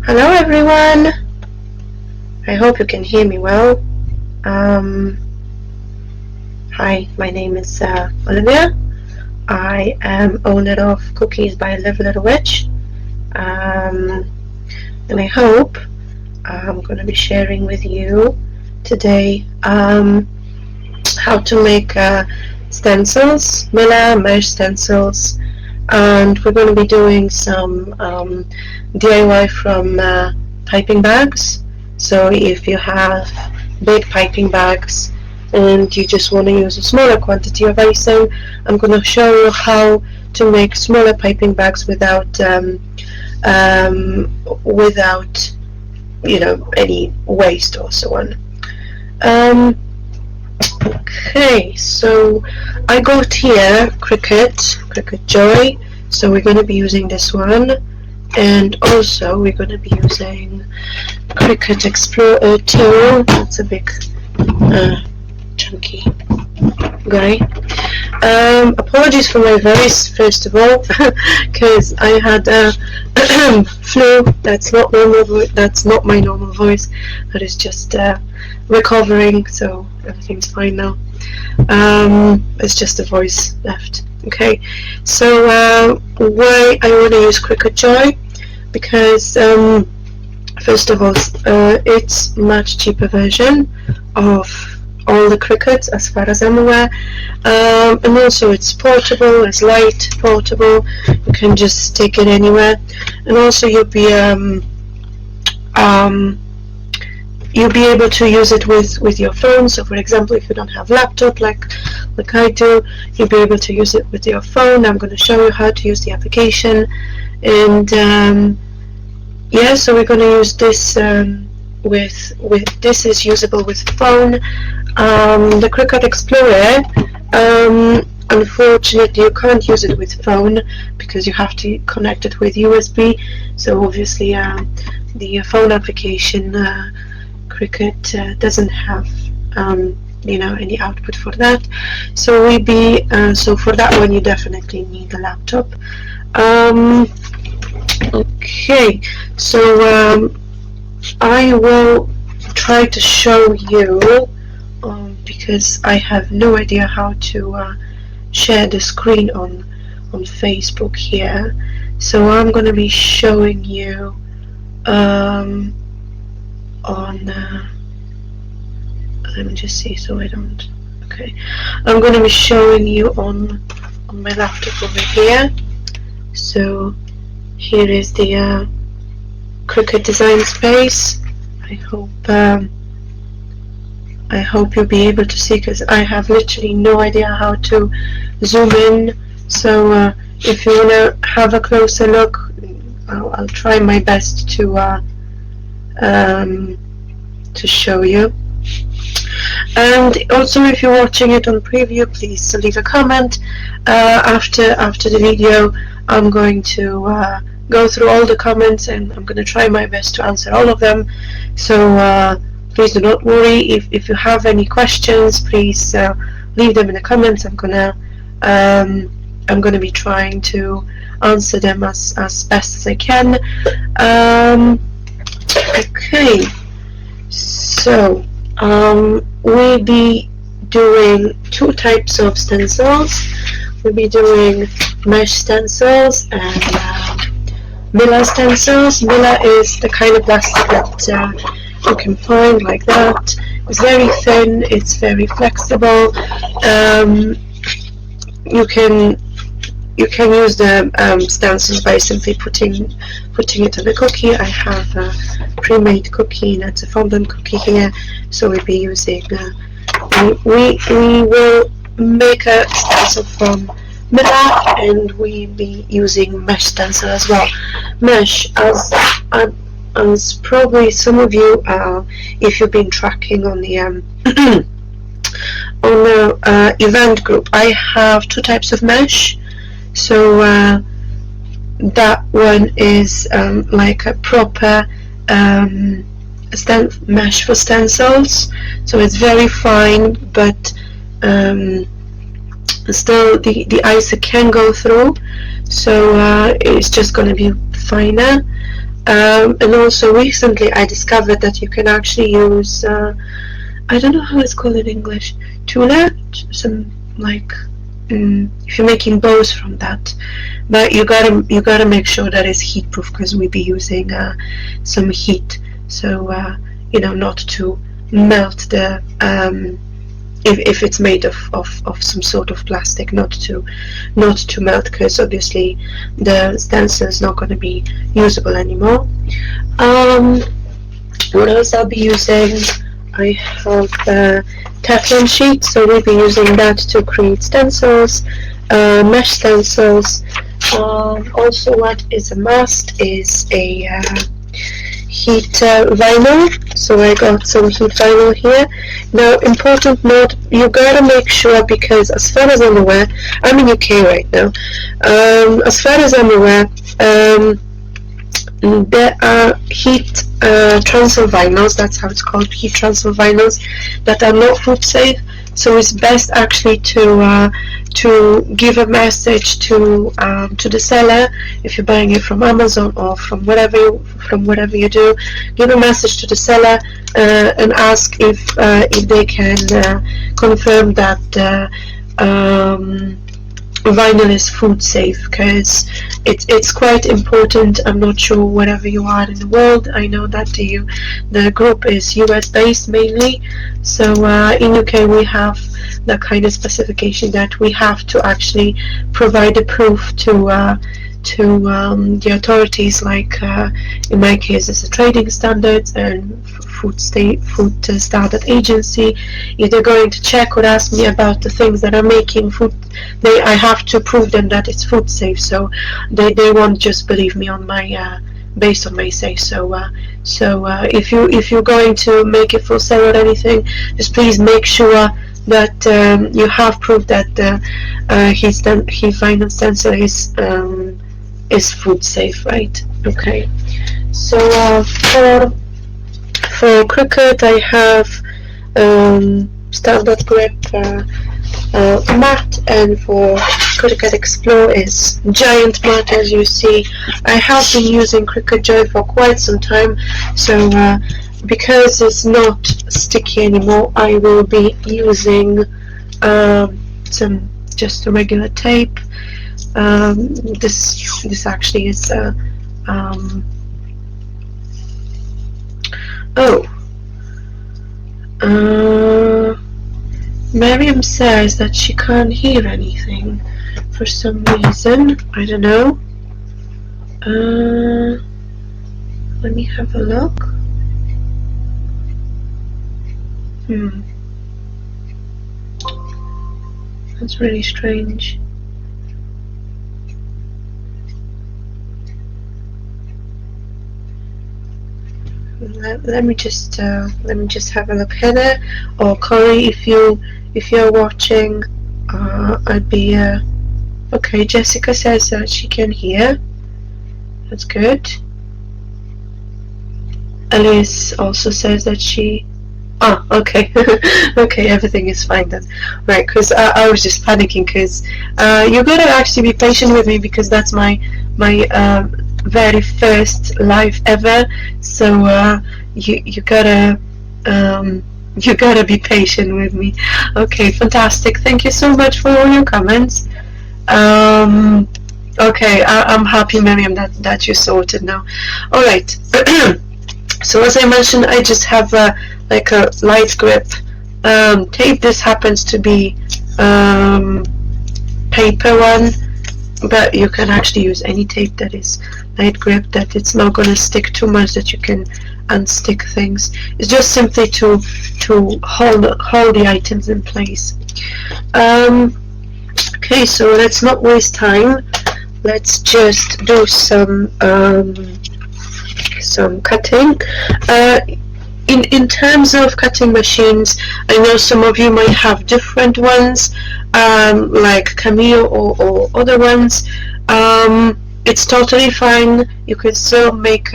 Hello everyone! I hope you can hear me well. Hi, my name is Olivia. I am owner of Cookies by Live Little Witch, and I hope I'm going to be sharing with you today how to make stencils, Miller mesh stencils, and we're going to be doing some DIY from piping bags. So if you have big piping bags and you just want to use a smaller quantity of icing, I'm going to show you how to make smaller piping bags without any waste or so on. Okay, so I got here Cricut Joy, so we're going to be using this one, and also we're going to be using Cricut Explorer 2. That's a big chunky guy. Apologies for my voice first of all, because I had a flu. That's not normal. That's not my normal voice. That is just recovering, so everything's fine now. It's just the voice left. Okay, so why I want to use Cricut Joy? Because first of all, it's much cheaper version of all the Cricuts as far as I'm aware, and also it's portable, it's light, portable, you can just take it anywhere, and also you'll be able to use it with your phone. So for example, if you don't have laptop like I do, you'll be able to use it with your phone. I'm going to show you how to use the application, and yeah, so we're going to use this with this is usable with phone. The Cricut Explorer, unfortunately you can't use it with phone because you have to connect it with USB, so obviously the phone application Cricut doesn't have any output for that, so so for that one you definitely need a laptop. Okay, so I will try to show you because I have no idea how to share the screen on Facebook here, so I'm going to be showing you on let me just see so I don't. Okay, I'm going to be showing you on my laptop over here. So here is the Cricut design space. I hope you'll be able to see, because I have literally no idea how to zoom in. So if you want to have a closer look, I'll try my best to show you. And also, if you're watching it on preview, please leave a comment. After the video, I'm going to go through all the comments, and I'm going to try my best to answer all of them. So please do not worry. If you have any questions, please leave them in the comments. I'm gonna be trying to answer them as best as I can. Okay, so we'll be doing two types of stencils. We'll be doing mesh stencils and Miller stencils. Miller is the kind of plastic that you can find like that. It's very thin, it's very flexible. You can use the stencils by simply putting it on a cookie. I have a pre-made cookie, and it's a fondant cookie here, so we'll be using we will make a stencil from Miller, and we'll be using mesh stencil as well. Mesh, as probably some of you, if you've been tracking on the event group, I have two types of mesh. So that one is like a proper mesh for stencils, so it's very fine, but still the icing can go through, so it's just going to be finer. And also recently I discovered that you can actually use I don't know how it's called in English, tuna, some like if you're making bows from that, but you gotta make sure that it's heat proof because we'll be using some heat, so you know, not to melt the if it's made of some sort of plastic, not to melt, because obviously the stencil is not going to be usable anymore. What else I'll be using? I have Teflon sheet, so we'll be using that to create stencils, mesh stencils. Also, what is a must is a heat vinyl. So I got some heat vinyl here. Now, important note, you gotta make sure, because as far as I'm aware, I'm in UK right now. As far as I'm aware, there are heat transfer vinyls, that's how it's called, heat transfer vinyls, that are not food safe. So it's best actually to give a message to the seller if you're buying it from Amazon or from whatever you do. Give a message to the seller and ask if they can confirm that vinyl is food safe, because it's quite important. I'm not sure wherever you are in the world. I know that the group is US based mainly, so in UK we have that kind of specification that we have to actually provide a proof to the authorities, like in my case it's the trading standards and food standard agency. If they're going to check or ask me about the things that I'm making food, I have to prove them that it's food safe, so they won't just believe me on my based on my say so. If you're going to make it for sale or anything, just please make sure that you have proof that his vinyl stencil is food safe, right? Okay. So for Cricut I have standard grip matte, and for Cricut Explore is giant matte. As you see, I have been using Cricut Joy for quite some time, so because it's not sticky anymore, I will be using some just a regular tape. This actually is Miriam says that she can't hear anything for some reason. I don't know. Let me have a look. That's really strange. Let me just have a look. Heather or Corey, if you're watching, I'd be okay. Jessica says that she can hear. That's good. Alice also says that she. Oh, okay. Okay, everything is fine then. Right, because I was just panicking, because you gotta actually be patient with me, because that's my very first live ever, so you gotta be patient with me. Okay, fantastic. Thank you so much for all your comments. Okay, I'm happy, Miriam, that you sorted now. All right. So as I mentioned, I just have like a light grip tape. This happens to be paper one, but you can actually use any tape that is light grip, that it's not going to stick too much, that you can unstick things. It's just simply to hold the items in place. Okay, so let's not waste time. Let's just do some cutting. In terms of cutting machines, I know some of you might have different ones, like Camille or other ones. It's totally fine. You could still make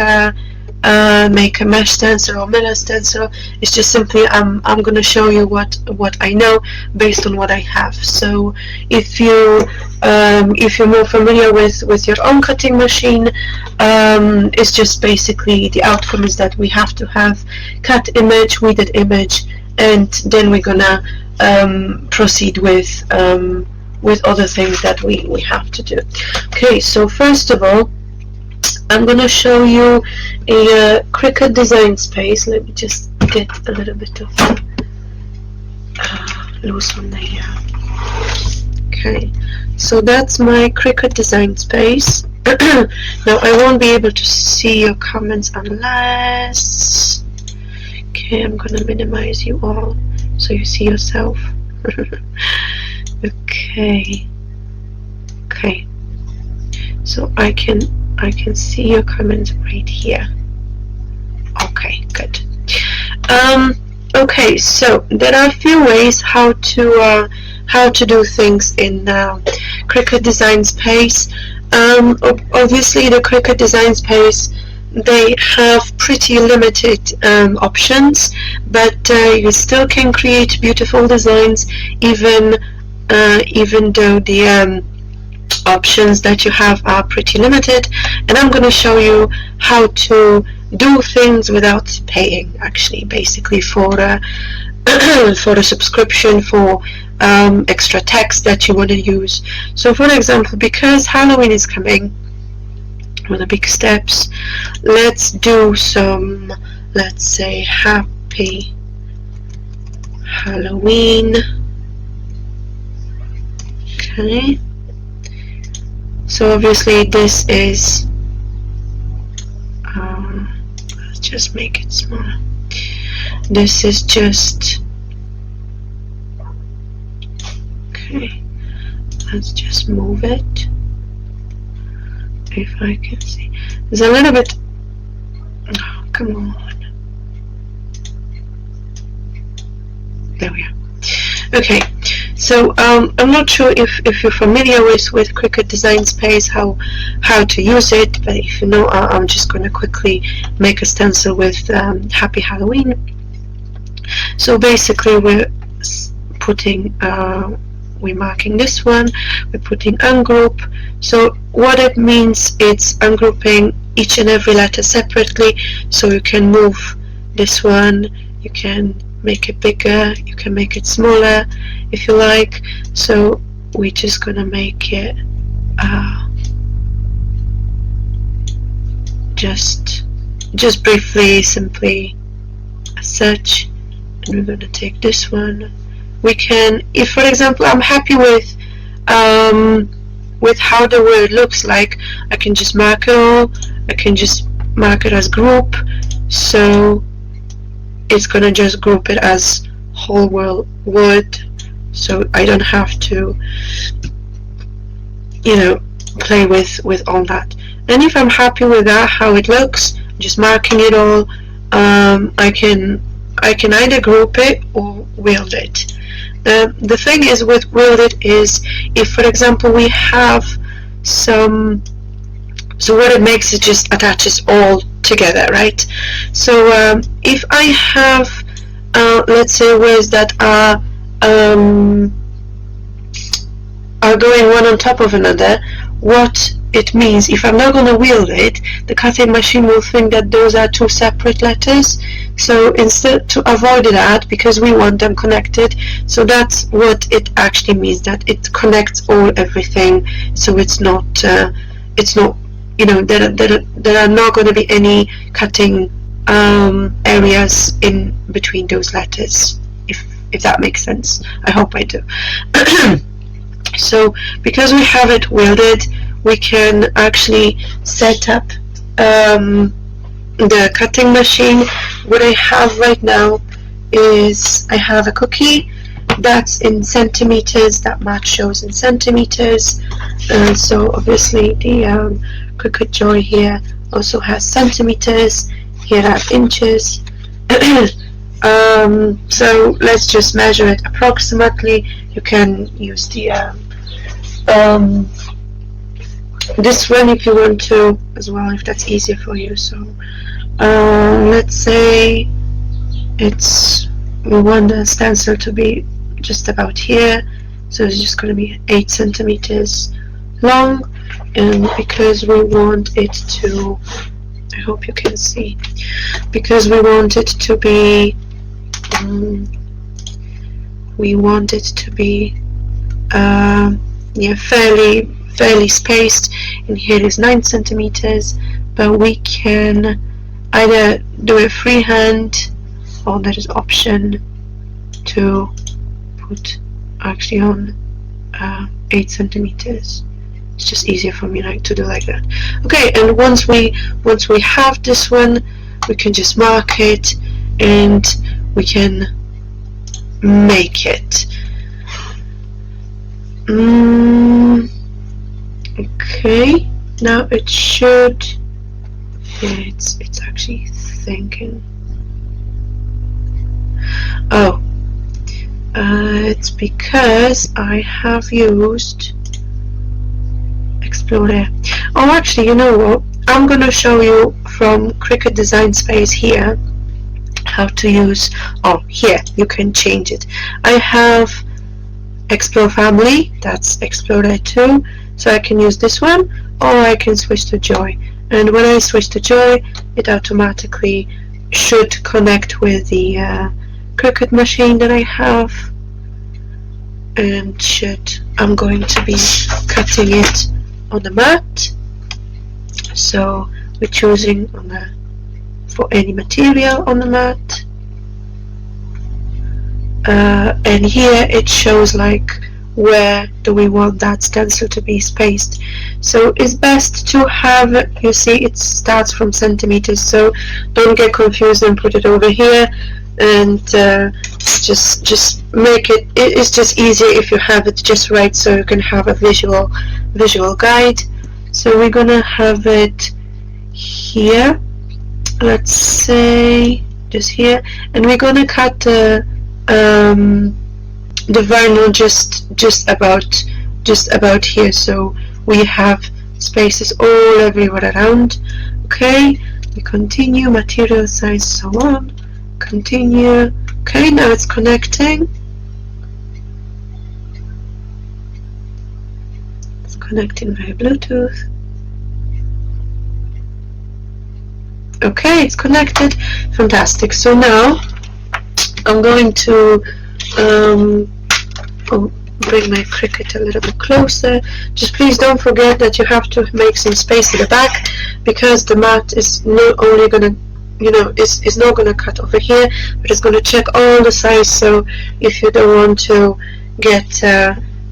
make a mesh stencil or mirror stencil. It's just simply I'm going to show you what I know based on what I have. So if you're more familiar with your own cutting machine, it's just basically the outcome is that we have to have cut image, weeded image, and then we're gonna proceed with other things that we have to do. Okay, so first of all, I'm going to show you a Cricut design space. Let me just get a little bit of loose on there. Okay, so that's my Cricut design space. Now I won't be able to see your comments unless... Okay, I'm going to minimize you all so you see yourself. Okay, so I can see your comments right here. Okay, good. Okay, so there are a few ways how to do things in Cricut Design Space. Obviously, the Cricut Design Space, they have pretty limited options, but you still can create beautiful designs even though the options that you have are pretty limited. And I'm going to show you how to do things without paying, actually, basically for a subscription, for extra text that you want to use. So for example, because Halloween is coming with the big steps, let's do some, let's say, Happy Halloween. Okay, so obviously this is let's just make it smaller. This is just, okay, let's just move it if I can see. There's a little bit, oh, come on, there we are. Okay, so I'm not sure if you're familiar with Cricut Design Space, how to use it, but if you know, I'm just going to quickly make a stencil with Happy Halloween. So basically we're putting, we're marking this one, we're putting ungroup. So what it means, it's ungrouping each and every letter separately, so you can move this one, you can make it bigger, you can make it smaller if you like. So we're just gonna make it just briefly, simply as such. And we're gonna take this one. We can, if for example I'm happy with how the word looks like, I can just mark it all, I can just mark it as group, so it's gonna just group it as whole word, so I don't have to, you know, play with all that. And if I'm happy with that, how it looks, just marking it all, I can either group it or wield it. The thing is with wield it is, if for example we have some, so what it makes, it just attaches all together, right? So if I have let's say words that are going one on top of another, what it means, if I'm not going to wield it, the cutting machine will think that those are two separate letters. So instead, to avoid that, because we want them connected, so that's what it actually means, that it connects everything, so it's not you know, there are not going to be any cutting areas in between those letters, if that makes sense. I hope I do. So because we have it wielded, we can actually set up the cutting machine. What I have right now is I have a cookie that's in centimeters, that match shows in centimeters, so obviously the Cricut Joy here also has centimeters, here are inches. So let's just measure it approximately. You can use the this one if you want to as well, if that's easier for you. So let's say we want the stencil to be just about here, so it's just going to be 8 centimeters long, and because we want it to, I hope you can see, because we want it to be yeah, fairly spaced. And here is 9 centimeters, but we can either do it freehand, or there is option to put actually on 8 centimeters. It's just easier for me to do like that. Okay, and once we have this one, we can just mark it and we can make it. Okay, now it should, yeah, it's actually thinking. Oh, it's because I have used Explorer. Oh, actually, you know what? I'm gonna show you from Cricut Design Space here how to use. Oh, here you can change it. I have Explore Family, that's Explorer 2, so I can use this one, or I can switch to Joy. And when I switch to Joy, it automatically should connect with the Cricut machine that I have, and I'm going to be cutting it on the mat. So we're choosing for any material on the mat, and here it shows where do we want that stencil to be spaced. So it's best to have, you see it starts from centimeters, so don't get confused and put it over here, and just make it's just easier if you have it just right, so you can have a visual guide. So we're gonna have it here, let's say just here, and we're gonna cut the vinyl just about here, so we have spaces all everywhere around. Okay, we continue, material size, so on, continue. Okay, now it's connecting. It's connecting via Bluetooth. Okay, it's connected. Fantastic. So now I'm going to bring my Cricut a little bit closer. Just please don't forget that you have to make some space in the back, because the mat is not only gonna, it's not gonna cut over here, but it's gonna check all the sides. So if you don't want to get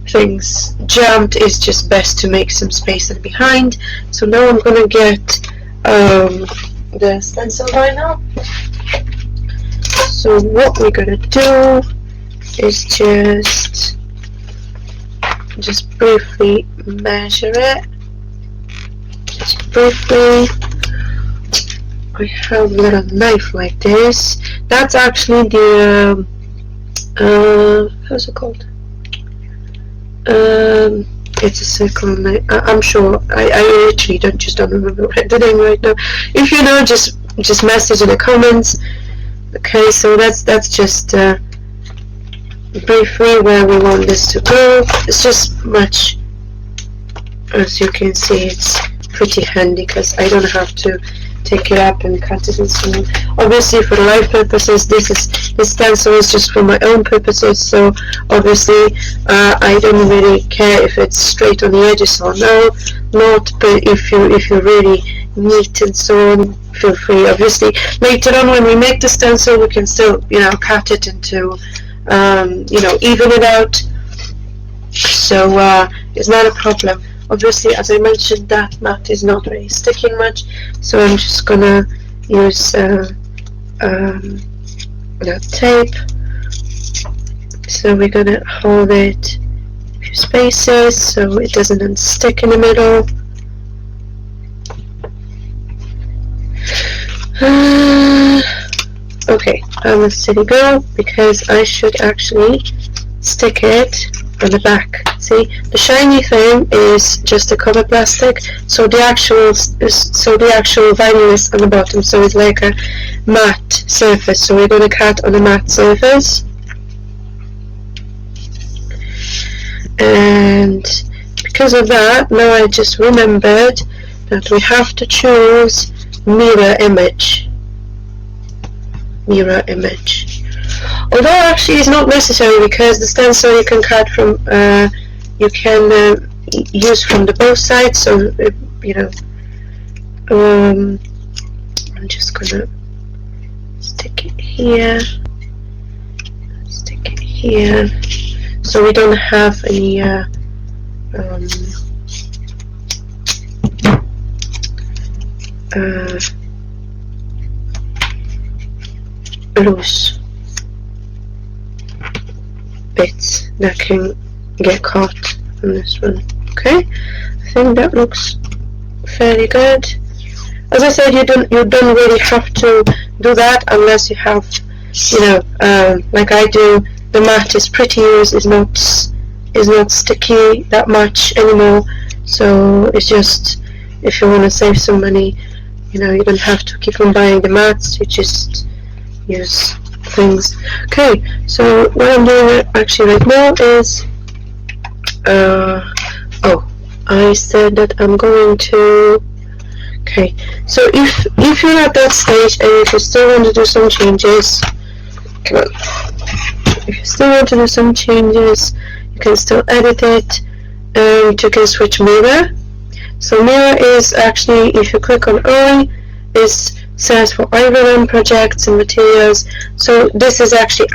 things jammed, it's just best to make some space in behind. So now I'm gonna get the stencil vinyl. So what we're gonna do is just briefly measure it. Just briefly. I have a little knife like this. That's actually the how's it called? It's a circle knife. I'm sure. I actually don't remember the name right now. If you know, just message in the comments. Okay, so that's just briefly where we want this to go. It's just much, as you can see, it's pretty handy because I don't have to take it up and cut it and so on. Obviously for live purposes, this stencil is just for my own purposes, so obviously I don't really care if it's straight on the edges or not, but if you really neat and so on, feel free. Obviously later on when we make the stencil, we can still cut it into even it out, so it's not a problem. Obviously, as I mentioned, that mat is not really sticking much, so I'm just gonna use that tape. So we're gonna hold it a few spaces so it doesn't unstick in the middle. Okay, I'm a silly girl because I should actually stick it on the back See, the shiny thing is just the cover plastic, so the actual vinyl is on the bottom, so it's like a matte surface. So we're going to cut on a matte surface, and because of that, now I just remembered that we have to choose mirror image. Although actually it's not necessary, because the stencil you can cut from, you can use from the both sides. So you know, I'm just gonna stick it here, so we don't have any loose bits that can get caught on this one. Okay, I think that looks fairly good. As I said, you don't really have to do that unless you have, you know, like I do. The mat is pretty loose, is not sticky that much anymore. So it's just, if you want to save some money, you know, you don't have to keep on buying the mats. You just use things. Okay, so what I'm doing actually right now is, oh, I said that I'm going to. Okay, so if you're at that stage and if you still want to do some changes, come on. If you still want to do some changes, you can still edit it, and you can switch mirror. So mirror is actually, if you click on I, this says for iron-on projects and materials. So this is actually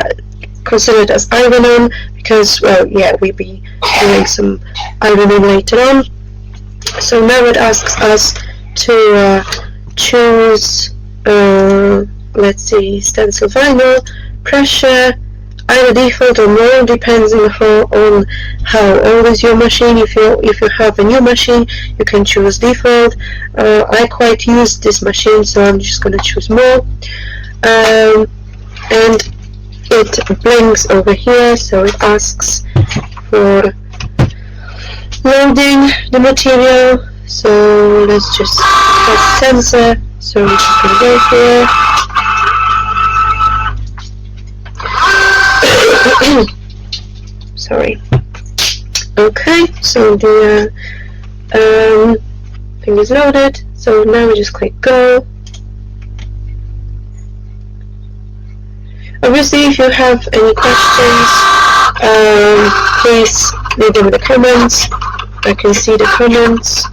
considered as iron-on because, well, yeah, we'll be doing some iron-on later on. So now it asks us to choose, let's see, stencil vinyl, pressure, either default or no, depends on how old is your machine. If you have a new machine, you can choose default. I quite use this machine, so I'm just going to choose more. And it blinks over here, so it asks for loading the material. So let's just press sensor, so we can go here. Sorry. Okay, so the thing is loaded. So now we just click go. Obviously, if you have any questions, please leave them in the comments. I can see the comments,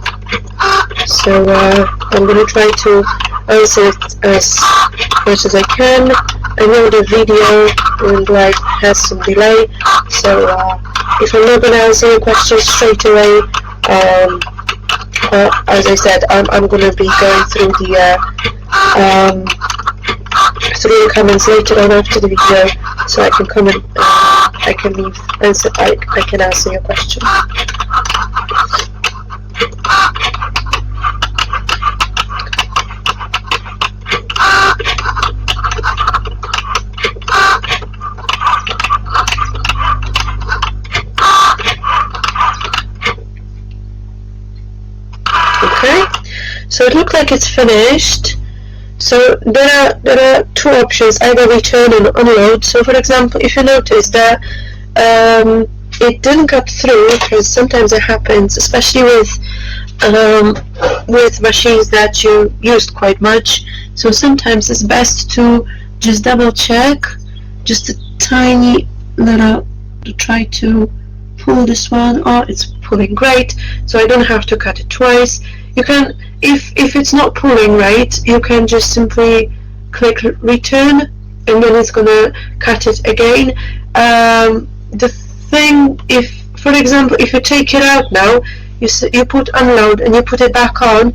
so I'm going to try to answer it as much as I can. I know the video has some delay, so if I'm not going to answer your questions straight away, as I said, I'm going to be going through the comments later on after the video, so I can comment. I can answer your question. Okay, so it looks like it's finished. So there are two options, either return or unload. So for example, if you notice that it didn't cut through, because sometimes it happens, especially with machines that you used quite much. So sometimes it's best to just double check, just a tiny little, to try to pull this one. Oh, it's pulling great, so I don't have to cut it twice. You can, if it's not pulling right, you can just simply click return, and then it's gonna cut it again. The thing, if for example, if you take it out now, you put unload and you put it back on,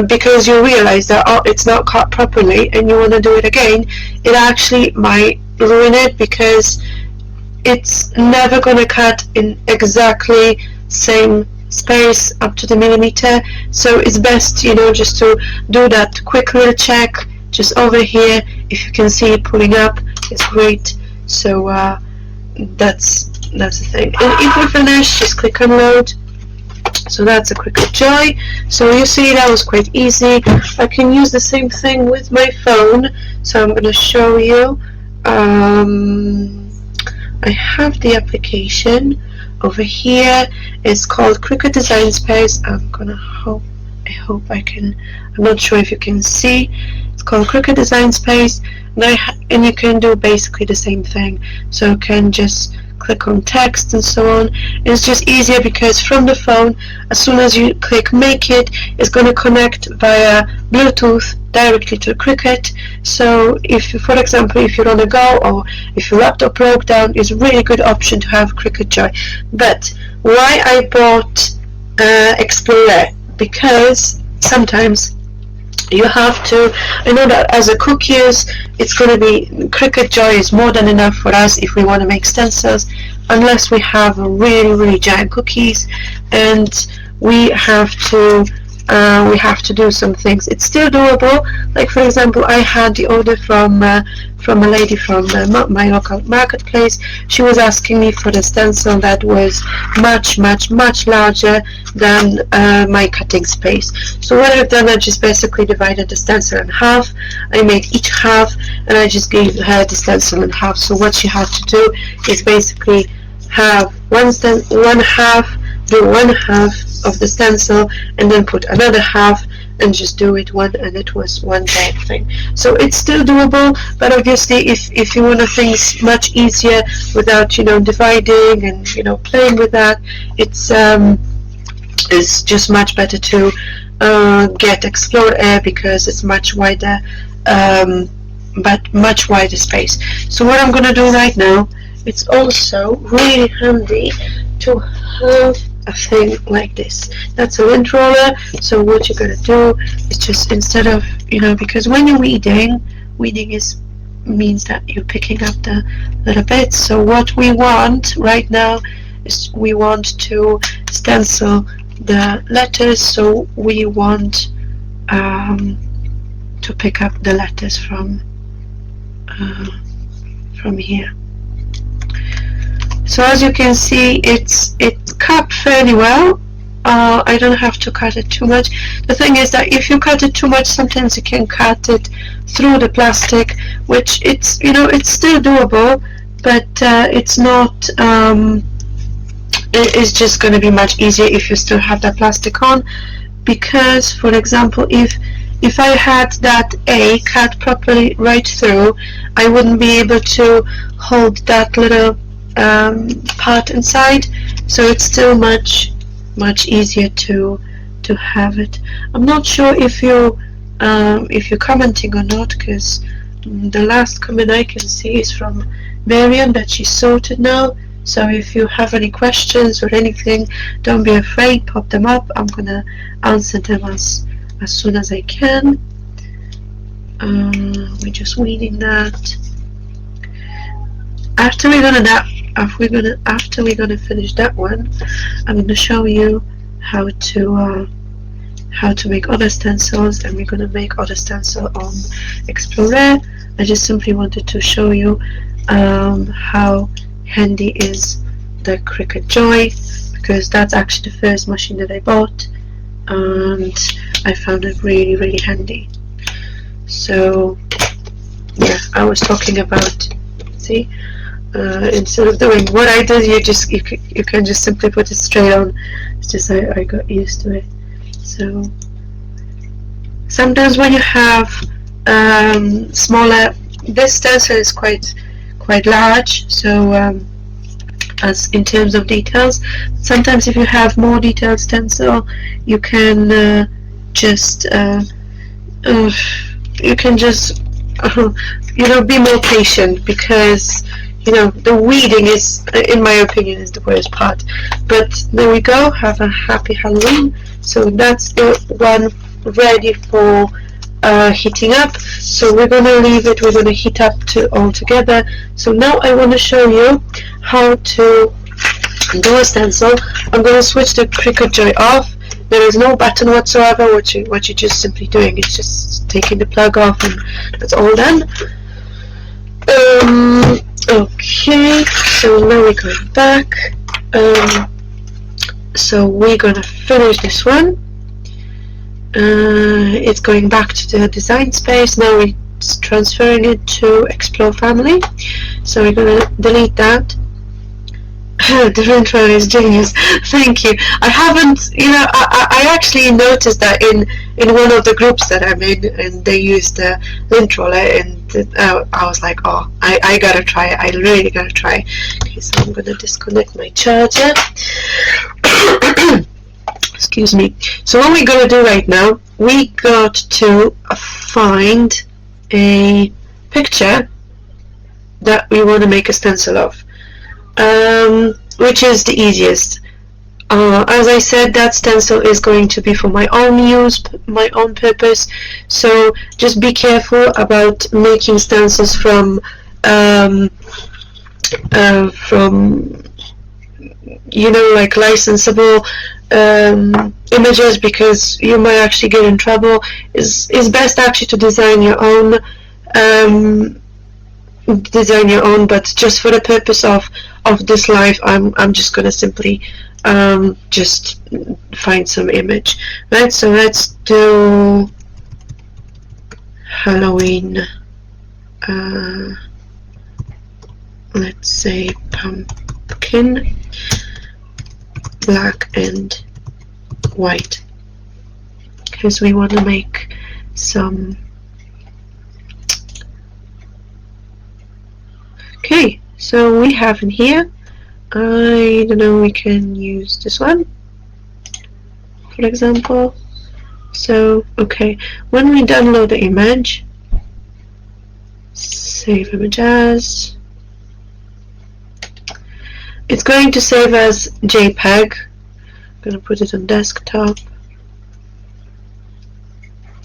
because you realize that, oh, it's not cut properly, and you want to do it again, it actually might ruin it, because it's never going to cut in exactly same space up to the millimeter. So it's best, you know, just to do that quick little check just over here. If you can see it pulling up, it's great. So that's that's the thing. And if we finish, just click unload. So that's a Cricut Joy. So you see that was quite easy. I can use the same thing with my phone. So I'm going to show you. I have the application over here. It's called Cricut Design Space. I hope I can. I'm not sure if you can see. It's called Cricut Design Space, and you can do basically the same thing. So you can just click on text and so on. It's just easier because from the phone, as soon as you click make it, it's going to connect via Bluetooth directly to Cricut. So if, for example, if you're on the go or if your laptop broke down, it's a really good option to have Cricut Joy. But why I bought Explorer? Because sometimes you have to, I know that as a cookies, it's going to be, Cricut Joy is more than enough for us if we want to make stencils, unless we have really giant cookies and we have to do some things. It's still doable. Like for example, I had the order from a lady from my local marketplace. She was asking me for the stencil that was much larger than my cutting space. So what I've done, I just basically divided the stencil in half. I made each half and I just gave her the stencil in half. So what she had to do is basically have one half, do one half of the stencil and then put another half and just do it one, and it was one big thing. So it's still doable, but obviously if you want things much easier without dividing and playing with that, it's just much better to get Explorer because it's much wider, but much wider space. So what I'm gonna do right now, it's also really handy to have a thing like this. That's a lint roller. So what you're gonna do is just, instead of because when you're weeding means that you're picking up the little bits. So what we want right now is we want to stencil the letters. So we want to pick up the letters from here. So as you can see, it's cut fairly well. I don't have to cut it too much. The thing is that if you cut it too much, sometimes you can cut it through the plastic, which it's still doable, but it's not. It is just going to be much easier if you still have that plastic on, because for example, if I had that A cut properly right through, I wouldn't be able to hold that little part inside. So it's still much easier to have it. I'm not sure if you're commenting or not, because the last comment I can see is from Marian that she's sorted now. So if you have any questions or anything, don't be afraid, pop them up. I'm gonna answer them as soon as I can. We're just weeding that. After we're gonna finish that one, I'm gonna show you how to make other stencils, and we're gonna make other stencil on Explorer. I just simply wanted to show you how handy is the Cricut Joy, because that's actually the first machine that I bought and I found it really handy. So yeah, I was talking about, see, instead of doing what I did, you can just simply put it straight on. It's just I got used to it. So sometimes when you have smaller, this stencil is quite large, so as in terms of details, sometimes if you have more detailed stencil, you can just be more patient, because the weeding is, in my opinion, is the worst part. But there we go, have a happy Halloween. So that's the one ready for heating up. So we're going to leave it, we're going to heat up all together. So now I want to show you how to do a stencil. I'm going to switch the Cricut Joy off. There is no button whatsoever. What you're just simply doing is just taking the plug off, and that's all done. Okay, so now we're going back. So we're gonna finish this one. It's going back to the design space. Now it's transferring it to Explore Family. So we're gonna delete that. The intro is genius. Thank you. I haven't, I actually noticed that in one of the groups that I'm in, and they used the lint roller, and I was like, oh, I gotta try it. I really gotta try. Okay, so I'm gonna disconnect my charger. Excuse me. So what we're gonna do right now, we got to find a picture that we want to make a stencil of. Which is the easiest. As I said, that stencil is going to be for my own use, my own purpose, so just be careful about making stencils from like licensable images, because you might actually get in trouble. It's best actually to design your own, but just for the purpose of this live, I'm just gonna simply just find some image, right? So let's do Halloween, let's say pumpkin, black and white, because we want to make some. Okay, so we have in here, I don't know, we can use this one, for example. So, okay, when we download the image, save image as, it's going to save as JPEG. I'm going to put it on desktop.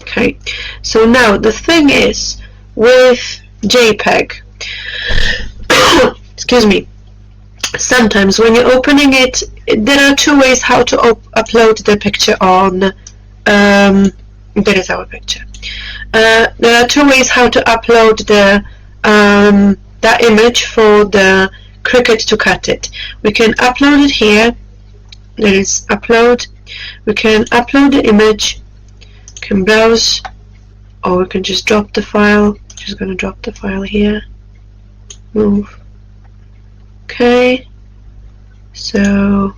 Okay, so now the thing is, with JPEG, excuse me, sometimes when you're opening it, there are two ways how to upload the picture on, there is our picture. There are two ways how to upload the that image for the Cricut to cut it. We can upload it here, there is upload, we can upload the image, can browse, or we can just drop the file. Just going to drop the file here, move. Okay, so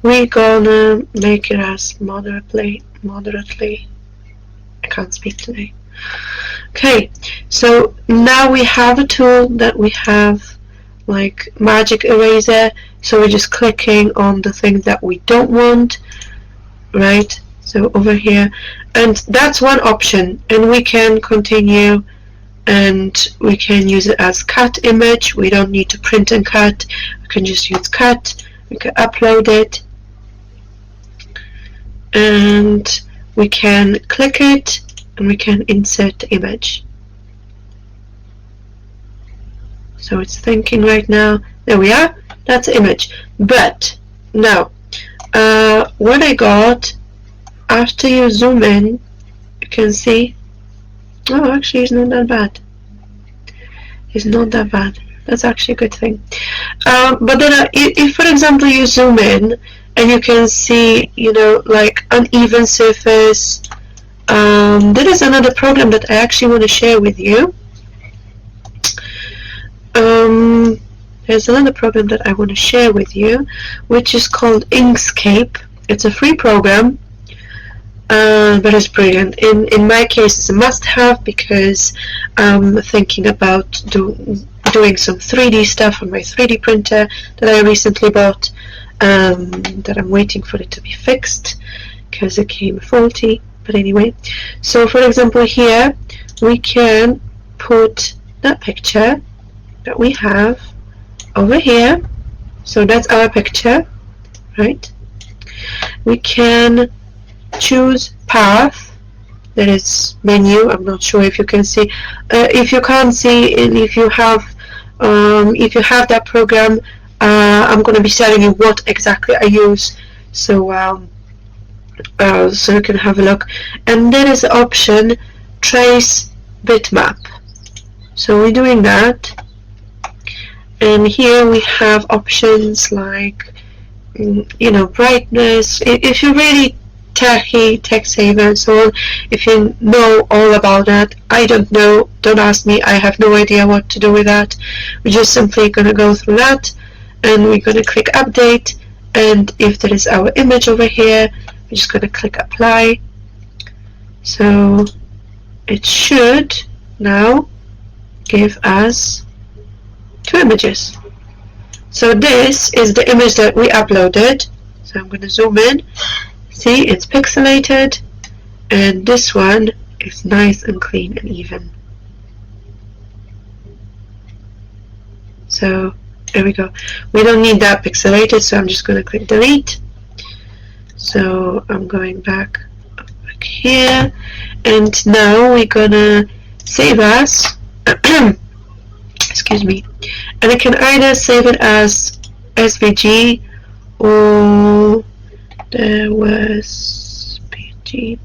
we're gonna make it as moderately, I can't speak today. Okay, so now we have a tool that we have like magic eraser, so we're just clicking on the things that we don't want, right? So over here, and that's one option, and we can continue and we can use it as cut image. We don't need to print and cut, we can just use cut. We can upload it, and we can click it, and we can insert the image. So it's thinking right now. There we are, that's the image. But now what I got, after you zoom in, you can see, oh, actually it's not that bad. It's not that bad. That's actually a good thing. But then if for example you zoom in and you can see, like uneven surface, there is another program that I actually want to share with you. There's another program that I want to share with you, which is called Inkscape. It's a free program, but it's brilliant. In my case, it's a must-have, because I'm thinking about doing some 3D stuff on my 3D printer that I recently bought, that I'm waiting for it to be fixed because it came faulty. But anyway, so for example here we can put that picture that we have over here. So that's our picture, right? We can choose path. There is menu. I'm not sure if you can see. If you can't see, and if you have that program, I'm going to be telling you what exactly I use. So so you can have a look. And there is the option trace bitmap. So we're doing that. and here we have options like, you know, brightness. If you're really tech saver and so on, if you know all about that, I don't know, don't ask me, I have no idea what to do with that. We're just simply going to go through that, and we're going to click update, and if there is our image over here, we're just going to click apply. So it should now give us 2 images. So this is the image that we uploaded. So I'm going to zoom in. See, it's pixelated, and this one is nice and clean and even. So there we go. We don't need that pixelated, so I'm just going to click delete. So I'm going back here, and now we're going to save as excuse me, and I can either save it as SVG, or there was PNG.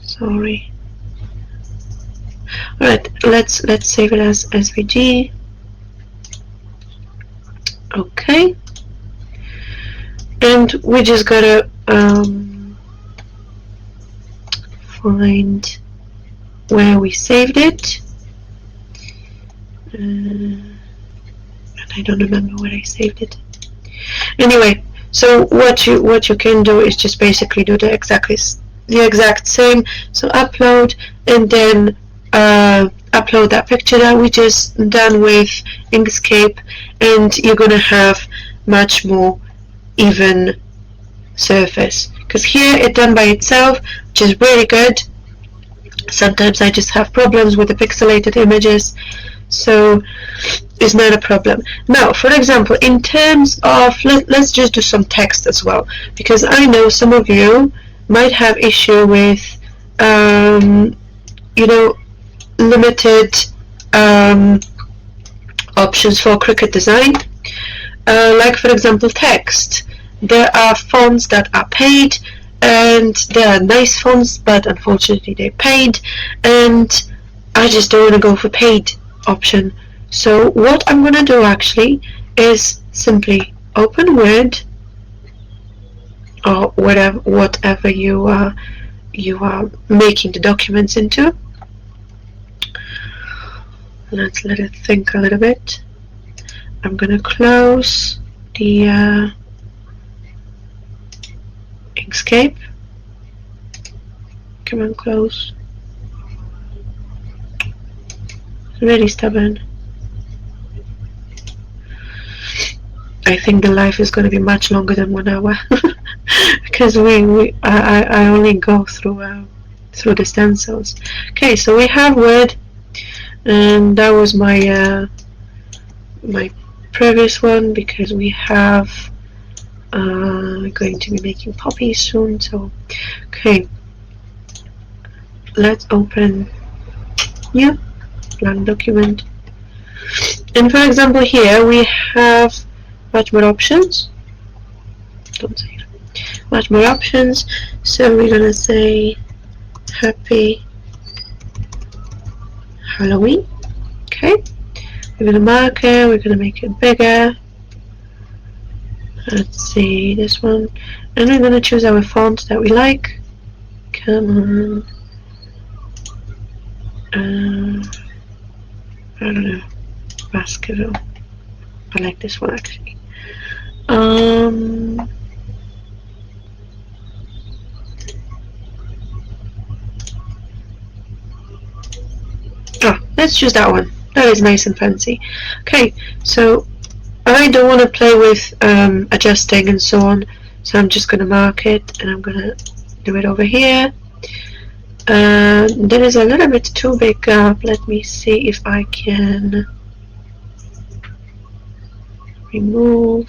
Sorry. Alright, let's save it as SVG. Okay. And we just gotta find where we saved it. And I don't remember where I saved it. Anyway, so what you can do is just basically do the exact same. So upload, and then upload that picture that we just done with Inkscape, and you're gonna have much more even surface, because here it's done by itself, which is really good. Sometimes I just have problems with the pixelated images, so it's not a problem. Now, for example, in terms of, let's just do some text as well, because I know some of you might have issue with you know, limited options for Cricut design, like for example text. There are fonts that are paid, and there are nice fonts, but unfortunately they're paid, and I just don't want to go for paid option. So what I'm going to do actually is simply open Word, or whatever you are making the documents into. Let's let it think a little bit. I'm going to close the Inkscape. Come on, close. It's really stubborn. I think the life is going to be much longer than 1 hour because I only go through the stencils. Okay, so we have Word, and that was my my previous one, because we have going to be making poppies soon. So okay, let's open new blank document, and for example here we have much more options. Don't say that. Much more options. So we're gonna say Happy Halloween. Okay, we're gonna mark it. We're gonna make it bigger. Let's see this one, and we're gonna choose our font that we like. Come on. I don't know. Baskerville. I like this one actually. Let's choose that one. That is nice and fancy. Okay, so I don't want to play with adjusting and so on, so I'm just going to mark it, and I'm going to do it over here. There is a little bit too big gap. Let me see if I can remove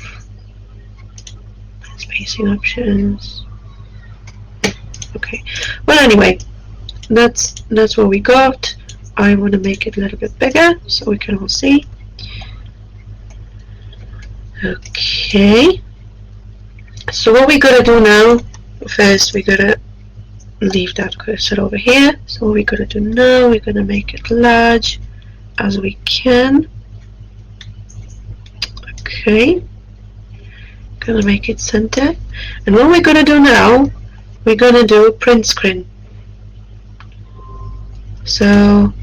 spacing options. Okay, well anyway, that's what we got. I want to make it a little bit bigger so we can all see. Okay, so what we gotta do now, first we gotta leave that cursor over here. So what we're going to do now, we're going to make it large as we can. Okay, gonna make it center, and what we're gonna do now, we're gonna do print screen. So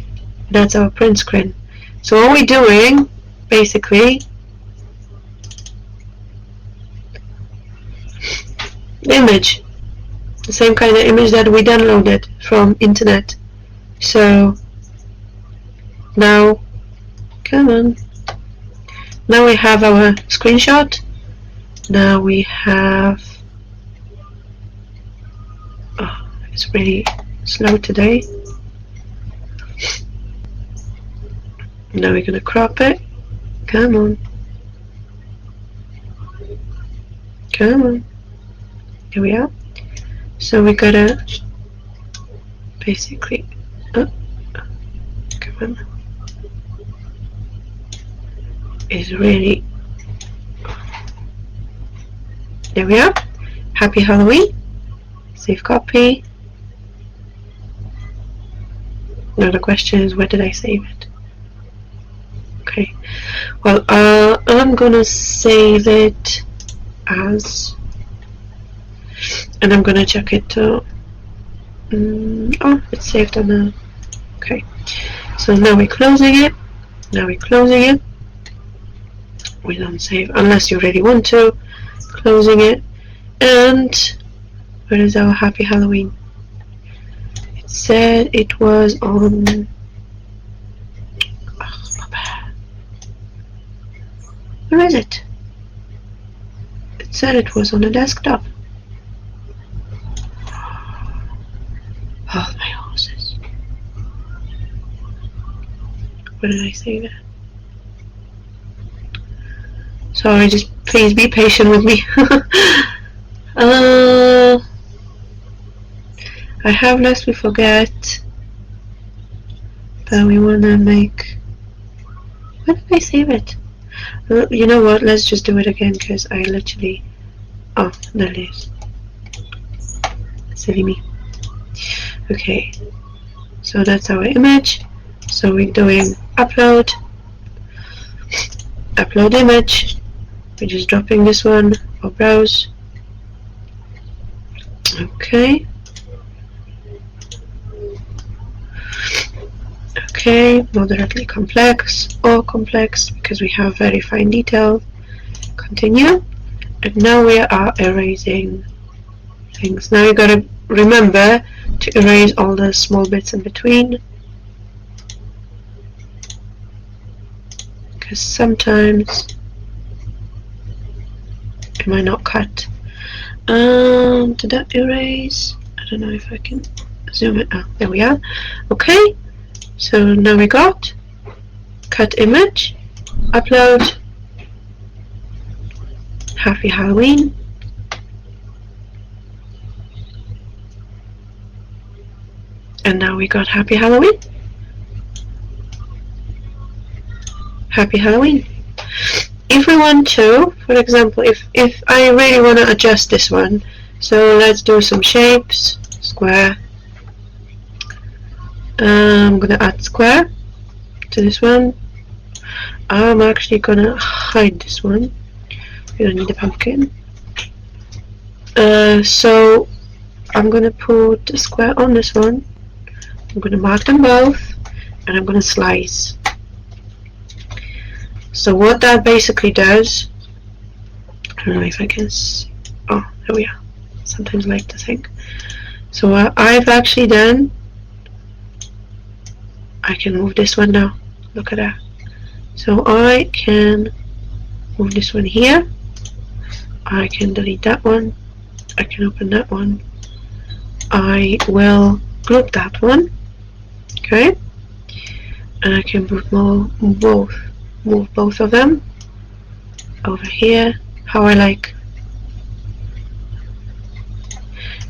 that's our print screen. So what we're doing basically, image, the same kind of image that we downloaded from internet. So now, come on, now we have our screenshot. Now we have, oh, it's really slow today. Now we're gonna crop it. Come on. Come on. Here we are. So we gotta basically, oh, come on. It's really, there we are. Happy Halloween. Save copy. Now the question is, where did I save it? Okay. Well, I'm gonna save it as, and I'm gonna check it to. Oh, it's saved on the. Okay. So now we're closing it. Now we're closing it. We don't save unless you really want to. Closing it, and where is our Happy Halloween? It said it was on, where is it? It said it was on the desktop. Oh, my horses. Where did I save it? Sorry, just please be patient with me. I have lest we forget, but we wanna make, where did I save it? You know what, let's just do it again, because I literally, oh, there it is. Silly me. Okay, so that's our image. So we're doing upload, upload image. We're just dropping this one or browse. Okay. Okay, moderately complex or complex because we have very fine detail. Continue. And now we are erasing things. Now you gotta remember to erase all the small bits in between, because sometimes it might not cut. Did that erase? I don't know if I can zoom it. Oh, there we are. Okay, so now we got cut image, upload, Happy Halloween, and now we got Happy Halloween. Happy Halloween. If we want to, for example, if I really want to adjust this one, so let's do some shapes, square. I'm gonna add square to this one. I'm actually gonna hide this one. We don't need a pumpkin. So I'm gonna put a square on this one. I'm gonna mark them both, and I'm gonna slice. So what that basically does, I don't know if I can see. Oh, there we are. Sometimes I like to think. So what I've actually done, I can move this one now. Look at that. So I can move this one here. I can delete that one. I can open that one. I will group that one. Okay. And I can move both of them over here, how I like.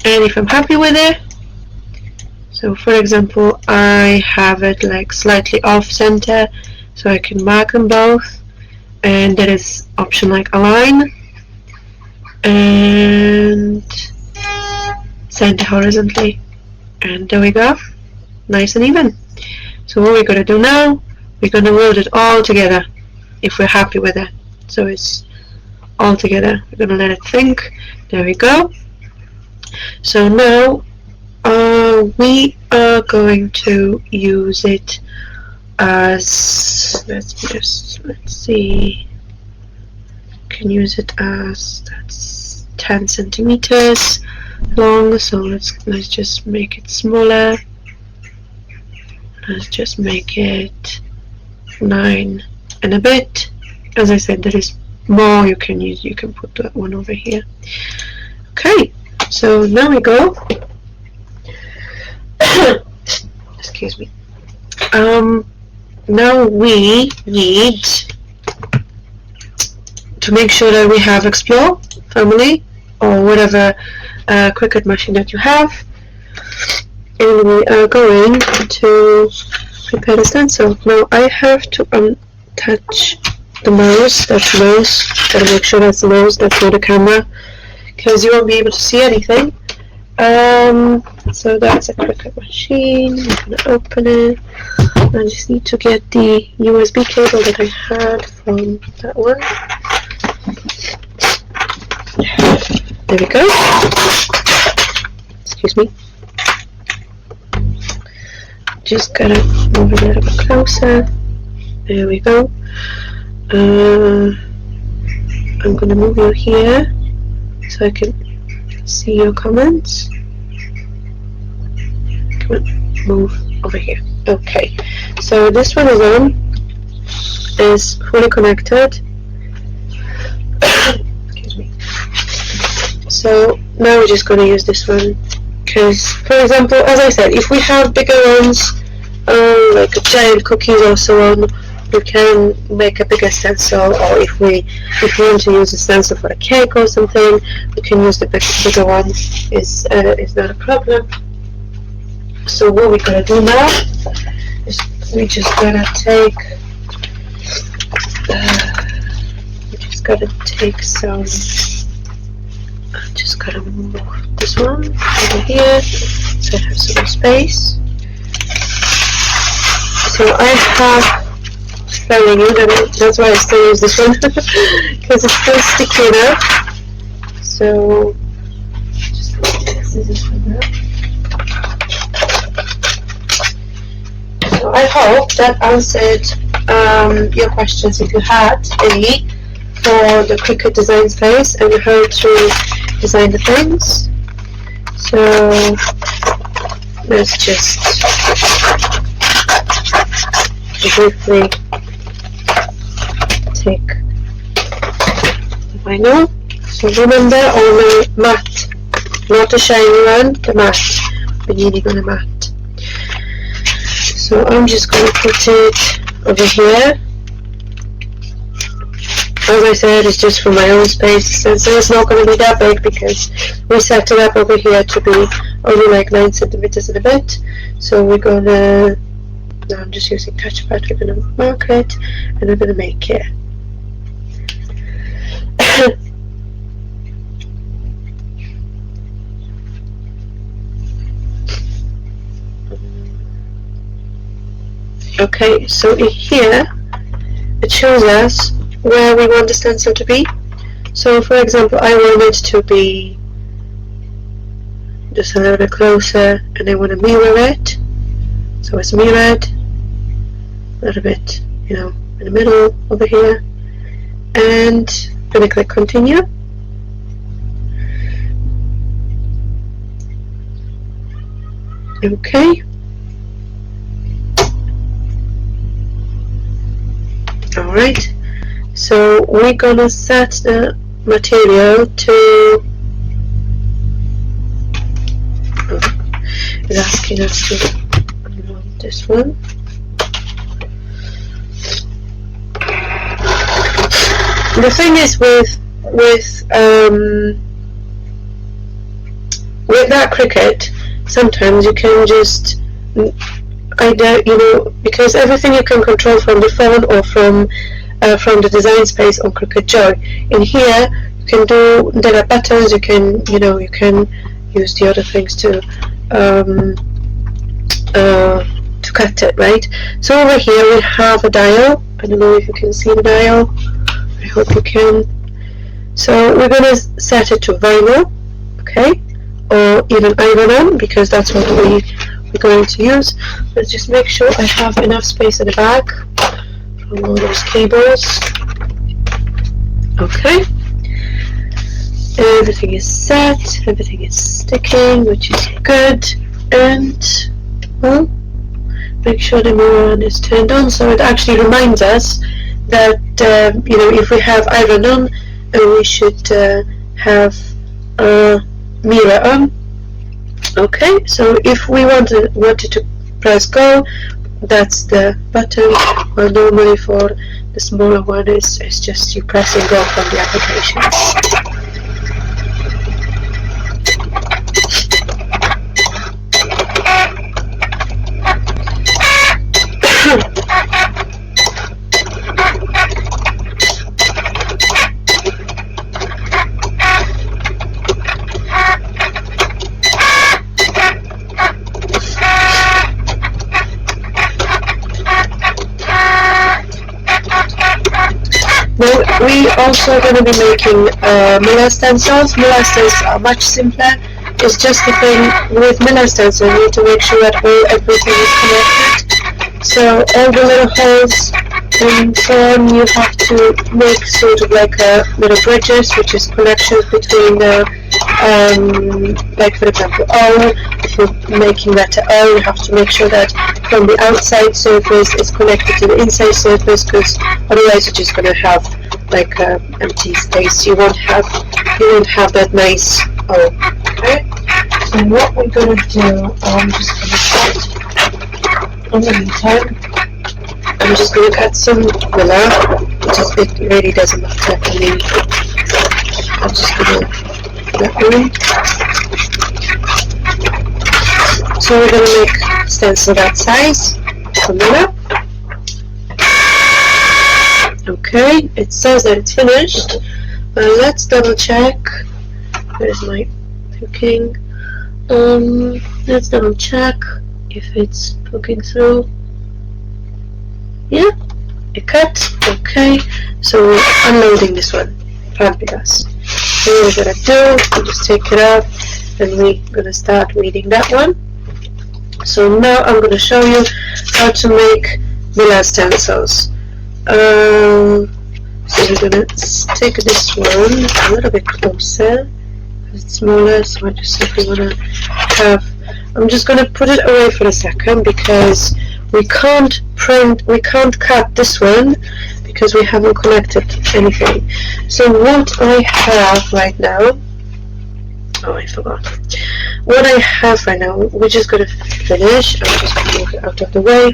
And if I'm happy with it, so for example, I have it like slightly off center, so I can mark them both, and there is option like align and center horizontally. and there we go, nice and even. So what we're going to do now, we're going to load it all together if we're happy with it. So it's all together. We're going to let it think. There we go. So now we are going to use it as, let's see, can use it as, that's 10 centimeters long, so let's just make it smaller. Let's just make it 9 and a bit. As I said, there is more you can use. You can put that one over here. Okay, so now we go. Excuse me. Now we need to make sure that we have Explore Family or whatever Cricut machine that you have, and we are going to prepare the stencil. Now I have to touch the mouse. That's the mouse. Gotta make sure that's the mouse. That's not the camera, because you won't be able to see anything. So that's a Cricut machine. I'm gonna open it. I just need to get the USB cable that I had from that one. There we go. Excuse me. Just gotta move it a little bit closer. There we go. I'm gonna move you here so I can see your comments. Come on, move over here. Okay, so this one is fully connected. Excuse me. So now we're just going to use this one, because, for example, as I said, if we have bigger ones, like a giant cookies or so on, we can make a bigger stencil, or if we want to use a stencil for a cake or something, we can use the bigger one. It's not a problem. So what we're gonna do now is we just gotta take some. I just gotta move this one over here so I have some space. So I have telling you that that's why I still use this one, because it's still sticky enough. So just this is for that. So I hope that answered your questions, if you had any, for the Cricut design space and how to design the things. So let's just briefly take the vinyl. So remember, only matte, not a shiny one, the matte. We're needing on a matte. So I'm just going to put it over here. As I said, it's just for my own space, so it's not going to be that big because we set it up over here to be only like 9 centimeters and a bit. So we're going to, now I'm just using touchpad, we're going to mark it and we're going to make it. Okay, so in here it shows us where we want the stencil to be. So for example, I want it to be just a little bit closer and I want to mirror it. So it's mirrored a little bit, you know, in the middle over here. And I'm going to click continue. Okay. Alright, so we're gonna set the material to, it's asking us to unload this one. The thing is with that Cricut, sometimes you can just because everything you can control from the phone or from the design space on Cricut Joy. In here, you can do, there are buttons, you can use the other things to cut it, right? So over here we have a dial. I don't know if you can see the dial. I hope you can. So we're going to set it to vinyl, okay, or even iron-on, because that's what we're going to use. Let's just make sure I have enough space at the back from all those cables. Okay, everything is set, everything is sticking, which is good, and well, make sure the mirror is turned on, so it actually reminds us that you know, if we have iron on, we should have a mirror on. Okay, so if we wanted to press go, that's the button. Well, normally for the smaller one is just you pressing go from the applications. Now we also going to be making Miller stencils. Miller stencils are much simpler. It's just the thing with Miller stencils, you need to make sure that everything is connected. So all the little holes and so on, you have to make sort of like little bridges, which is connections between the, like for example, O. If you're making letter O, you have to make sure that from the outside surface is connected to the inside surface, because otherwise you're just going to have like empty space. You won't have that nice O. Okay. So what we're going to do, I'm just going to cut in the meantime. I'm just going to cut some Miller, it really doesn't matter for me. I'm just going to put that one. So we're going to make stencil that size for Miller. Okay, it says that it's finished. Let's double check. Where's my hooking? Let's double check if it's hooking through. Yeah, it cut. Okay, so we're unloading this one. Fabulous. So what we're gonna do, we'll just take it up and we're gonna start reading that one. So now I'm gonna show you how to make Miller stencils. So we're gonna stick this one a little bit closer. It's smaller, so I just simply wanna have. I'm just gonna put it away for a second because we can't cut this one because we haven't connected anything. So what I have right now, oh I forgot. What I have right now, we're just gonna finish. I'm just gonna move it out of the way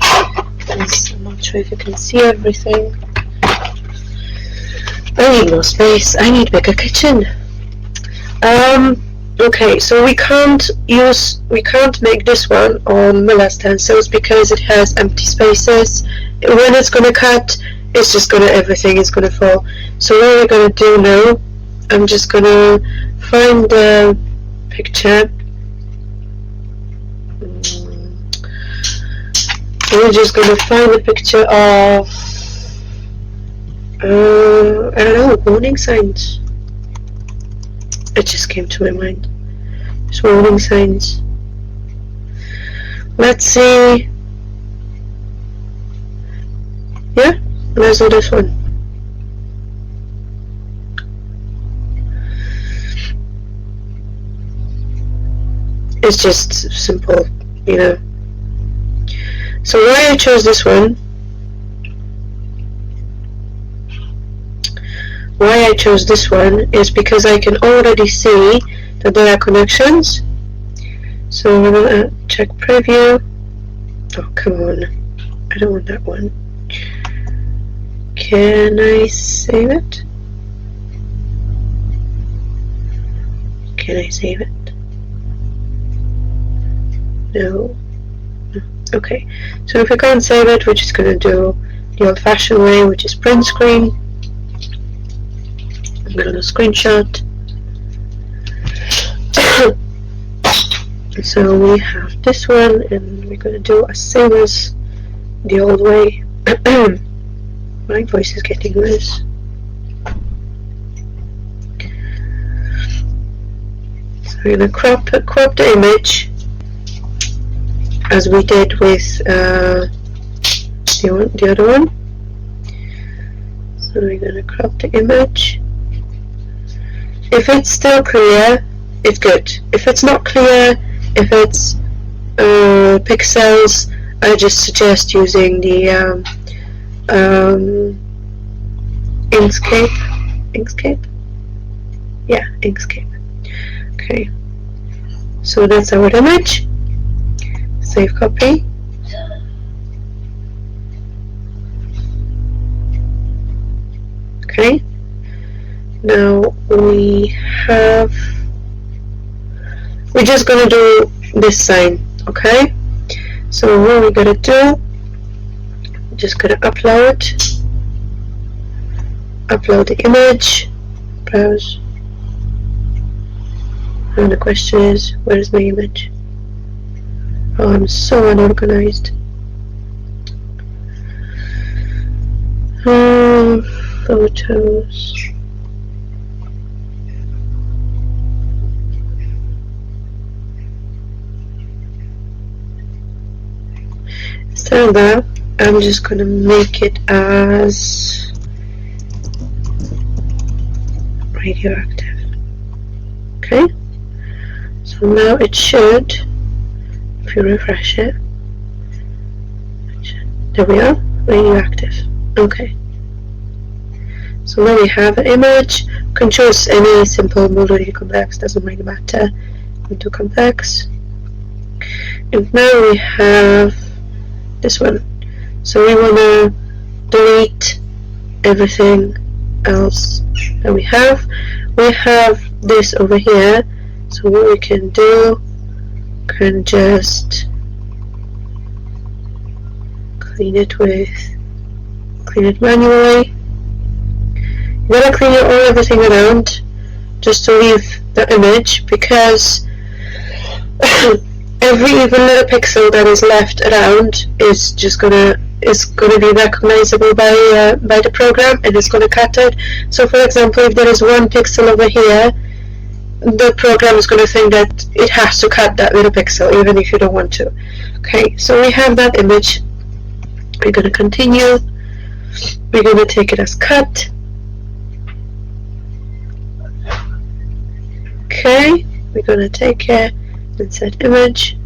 because I'm not sure if you can see everything. I need more space. I need bigger kitchen. Okay, so we can't make this one on Miller stencils because it has empty spaces. When it's gonna cut, it's just everything is gonna fall. So what we're gonna do now, I'm just gonna find the picture. We're just gonna find a picture of I don't know, warning signs. It just came to my mind. Just warning signs. Let's see. Yeah, let's do this one. It's just simple, you know. So why I chose this one? Why I chose this one is because I can already see that there are connections. So I'm gonna check preview. Oh come on, I don't want that one. Can I save it? Can I save it? No. Okay, so if we can't save it, we're just gonna do the old-fashioned way, which is print screen. I'm gonna screenshot. So we have this one, and we're going to do as same as the old way. My voice is getting worse. So we're going to crop the image as we did with the other one. So we're going to crop the image. If it's still clear, it's good. If it's not clear, if it's pixels, I just suggest using the Inkscape? Yeah, Inkscape. Okay, so that's our image. Save copy. Okay, now we're just gonna do this sign. Okay, so what we're gonna do, just gonna upload the image, browse, and the question is, where is my image? Oh, I'm so unorganized. Photos. Instead of that, I'm just gonna make it as radioactive. Okay, so now it should, if you refresh it, there we are, radioactive. Okay, so now we have an image. You can choose any simple, moderate, complex, doesn't really matter. Go to complex, and now we have this one. So we want to delete everything else that we have. We have this over here, so what we can do, can just clean it manually. You gotta clean everything around just to leave the image, because every even little pixel that is left around is just gonna be recognizable by the program, and it's gonna cut it. So for example, if there is one pixel over here, the program is gonna think that it has to cut that little pixel even if you don't want to. Okay, so we have that image. We're gonna continue. We're gonna take it as cut. Okay, we're gonna take it, insert image.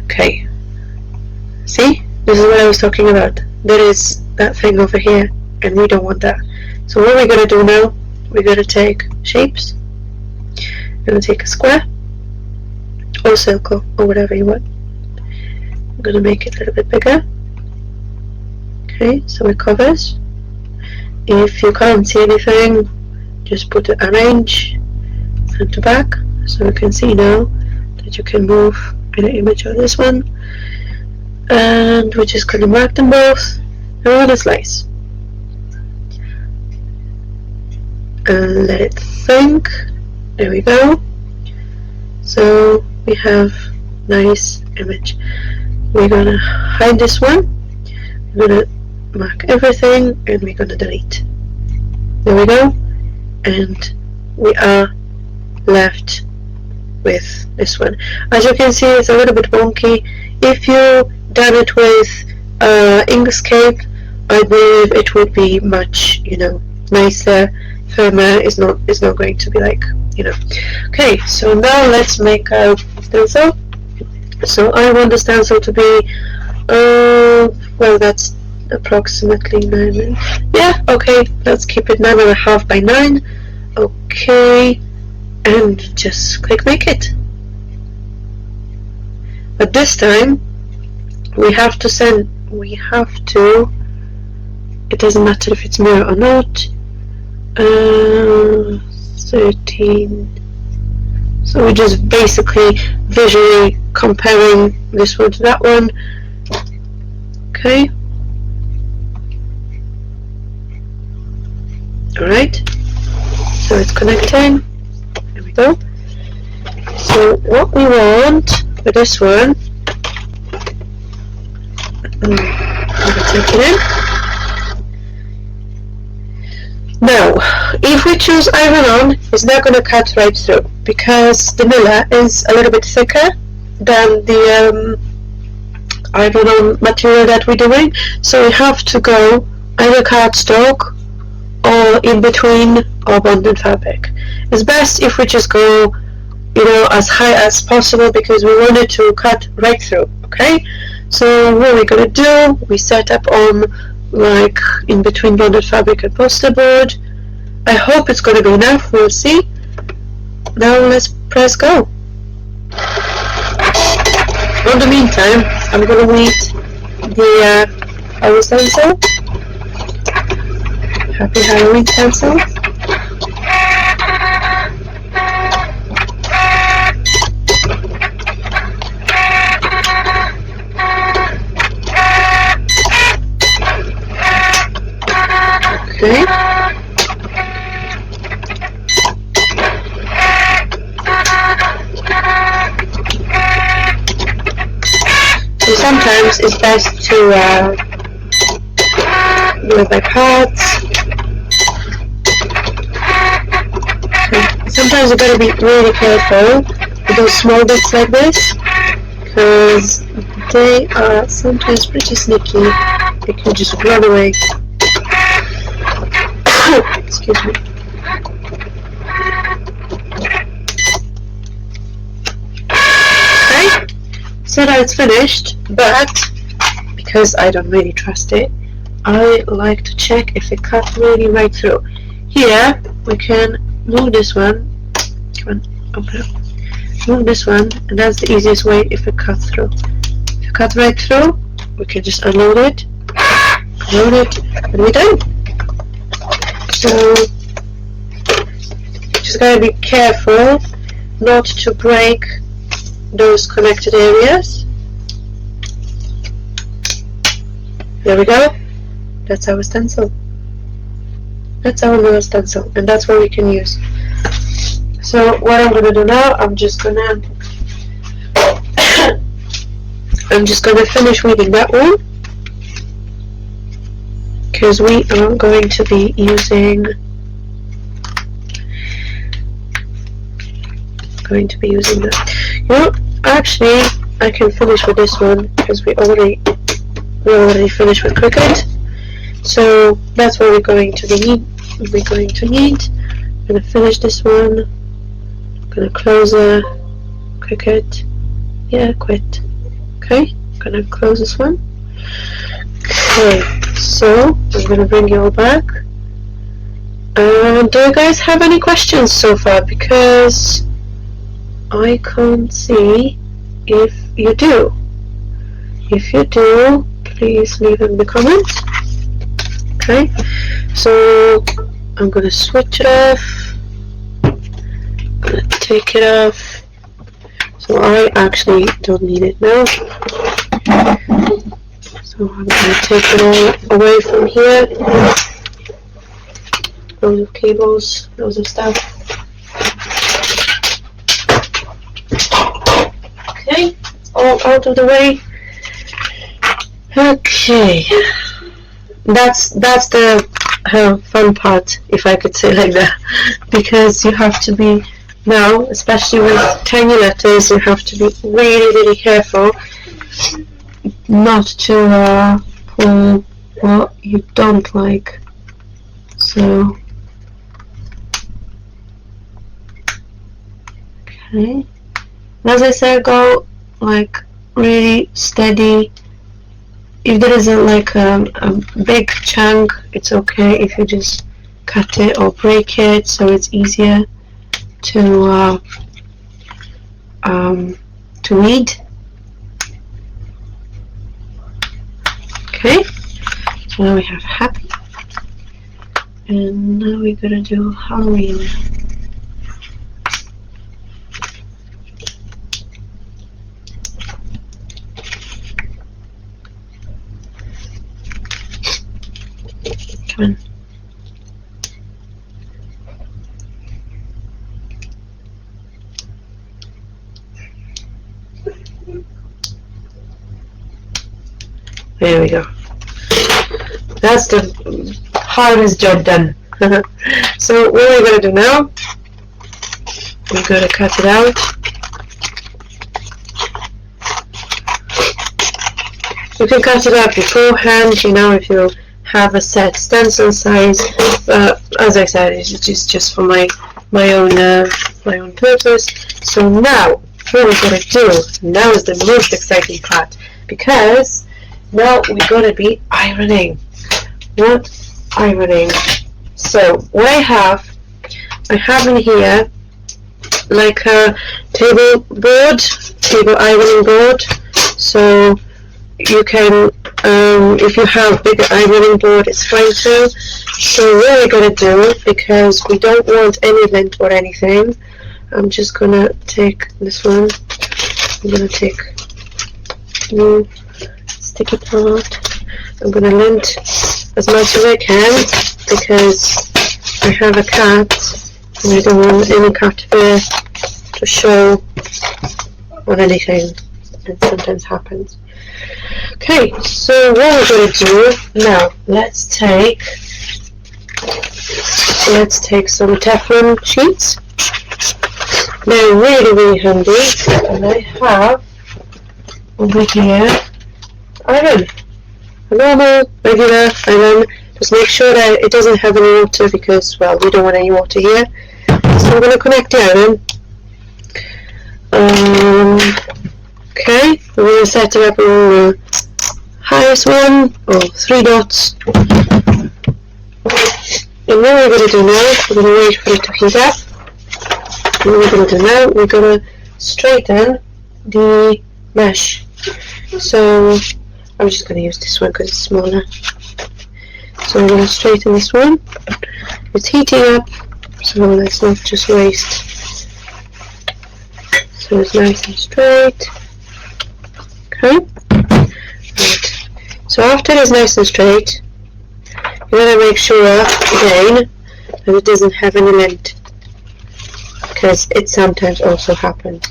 Okay, see, this is what I was talking about. There is that thing over here, and we don't want that. So what we're gonna do now, we're gonna take shapes. We're gonna take a square or circle or whatever you want. I'm gonna make it a little bit bigger. Okay, so it covers. If you can't see anything, just put it arrange front to back, so you can see now that you can move an image of this one. And we're just gonna mark them both and we're gonna slice and let it think. There we go. So we have nice image. We're gonna hide this one. We're gonna mark everything and we're gonna delete. There we go. And we are left with this one. As you can see, it's a little bit wonky. If you done it with Inkscape, I believe it would be much, nicer, firmer. It's not going to be like, Okay, so now let's make a stencil. So I want the stencil to be, well, that's approximately 9. Yeah, okay, let's keep it 9.5 by 9. Okay, and just click make it. But this time we have to, it doesn't matter if it's mirror or not, 13. So we're just basically visually comparing this one to that one. Okay. Alright, so it's connecting. There we go. So what we want for this one, I'm gonna take it in. Now, if we choose iron on, it's not going to cut right through because the miller is a little bit thicker than the iron on material that we're doing. So we have to go either cardstock or in between or bonded fabric. It's best if we just go, you know, as high as possible because we want it to cut right through. Okay. So what we're going to do, we set up on like in between bonded fabric and poster board. I hope it's going to be enough, we'll see. Now let's press go. In the meantime, I'm going to read the our stencil. Happy Halloween stencil. Okay. So sometimes it's best to do it by parts. So sometimes you gotta be really careful with those small bits like this because they are sometimes pretty sneaky. They can just run away. Excuse me. Okay, so now it's finished, but because I don't really trust it, I like to check if it cut really right through. Here we can move this one. Come on, open up. Move this one, and that's the easiest way if it cuts through. If it cut right through, we can just unload it, load it, and we're done. So just gotta be careful not to break those connected areas. There we go. That's our stencil. That's our little stencil, and that's what we can use. So what I'm gonna do now, I'm just gonna finish reading that one because we are going to be using that. You know, actually, I can finish with this one because we already finished with Cricut. So that's what we're going to need. I'm gonna finish this one. I'm gonna close Cricut. Yeah, quit. Okay, I'm gonna close this one. Okay, so I'm gonna bring you all back. Do you guys have any questions so far? Because I can't see if you do. If you do, please leave in the comments. Okay, so I'm gonna switch it off. I'm gonna take it off. So I actually don't need it now. So I'm gonna take it all away from here. Loads of cables, loads of stuff. Okay, it's all out of the way. Okay, that's the fun part, if I could say like that, because you have to be now, especially with tiny letters, you have to be really careful not to pull what you don't like. So okay, and as I said, go like really steady. If there isn't like a big chunk, it's okay if you just cut it or break it, so it's easier to read. Okay, so now we have happy, and now we're gonna do Halloween. Come on. There we go. That's the hardest job done. So what we're going to do now, we're going to cut it out. You can cut it out beforehand, you know, if you have a set stencil size. As I said, it's just for my own purpose. So now, what we're going to do, now is the most exciting part, because now we're going to be ironing. What ironing? So what I have in here like a table ironing board. So you can, if you have bigger ironing board, it's fine too. So what we're gonna do, because we don't want any lint or anything, I'm just gonna take this one. I'm gonna take the sticky part. I'm gonna lint as much as I can, because I have a cat and I don't want any cat fur to show on anything. It sometimes happens. Okay, so what we're going to do now, let's take some Teflon sheets. They're really handy, and I have over here iron. A normal, regular iron. Just make sure that it doesn't have any water, because, well, we don't want any water here. So I'm going to connect the iron. Okay, we're going to set it up on the highest one, or 3 dots. And what we're going to do now, we're going to wait for it to heat up. What we're going to do now, we're going to straighten the mesh. So I'm just going to use this one because it's smaller. So I'm going to straighten this one. It's heating up, so let's not just waste. So it's nice and straight. Okay. Right. So after it's nice and straight, you want to make sure again that it doesn't have any lint, because it sometimes also happens.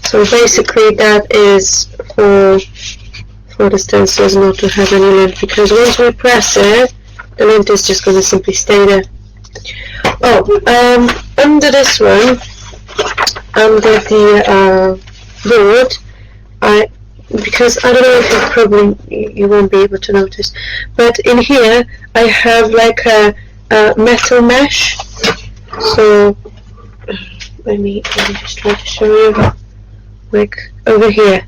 So basically that is for the stencils not to have any lint, because once we press it, the lint is just going to simply stay there. Oh, under this one, under the board, because I don't know if you won't be able to notice, but in here I have like a metal mesh. So let me just try to show you. Like over here.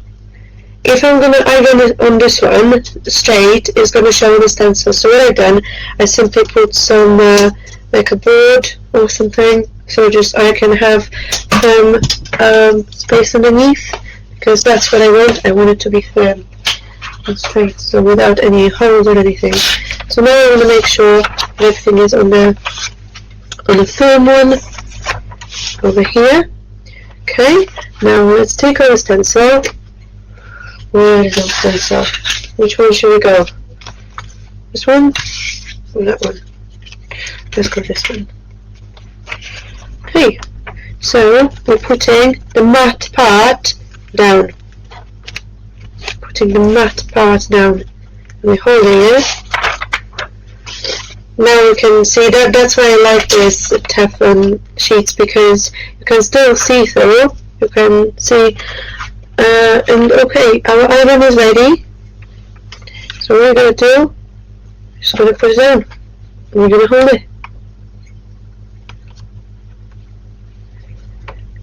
If I'm going to iron it on this one straight, it's going to show the stencil. So what I've done, I simply put some like a board or something, so just I can have some space underneath, because that's what I want. I want it to be firm and straight, so without any holes or anything. So now I want to make sure that everything is on the firm one over here. Okay, now let's take our stencil. Where is our stencil? Which one should we go? This one? Or that one? Let's go this one. Okay, so we're putting the matte part down. Putting the matte part down. And we're holding it. Now you can see that's why I like this Teflon sheets, because you can still see through. You can see, and okay, our iron is ready. So what we're going to do, just going to put it down, and we're going to hold it.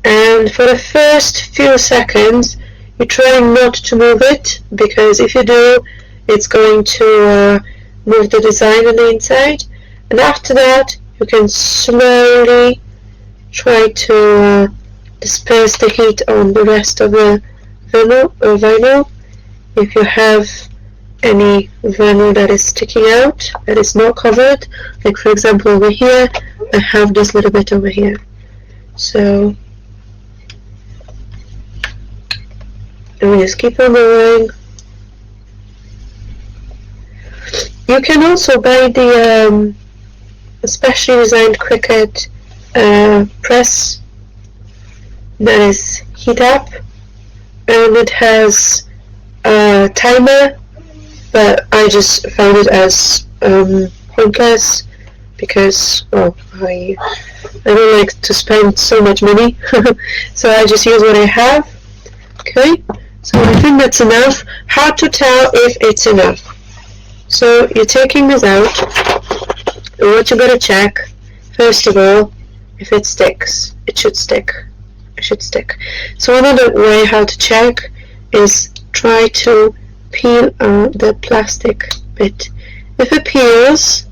And for the first few seconds, you try not to move it, because if you do, it's going to move the design on the inside. And after that, you can slowly try to disperse the heat on the rest of the vinyl. If you have any vinyl that is sticking out, that is not covered, like for example over here, I have this little bit over here. So, and we just keep on going. You can also buy the specially designed Cricut press that is heat up, and it has a timer, but I just found it as pointless because, well, I don't like to spend so much money, so I just use what I have. Okay, so I think that's enough. How to tell if it's enough? So you're taking this out, and what you gotta check, first of all, if it sticks. It should stick. It should stick. So another way how to check is try to peel the plastic bit. If it peels,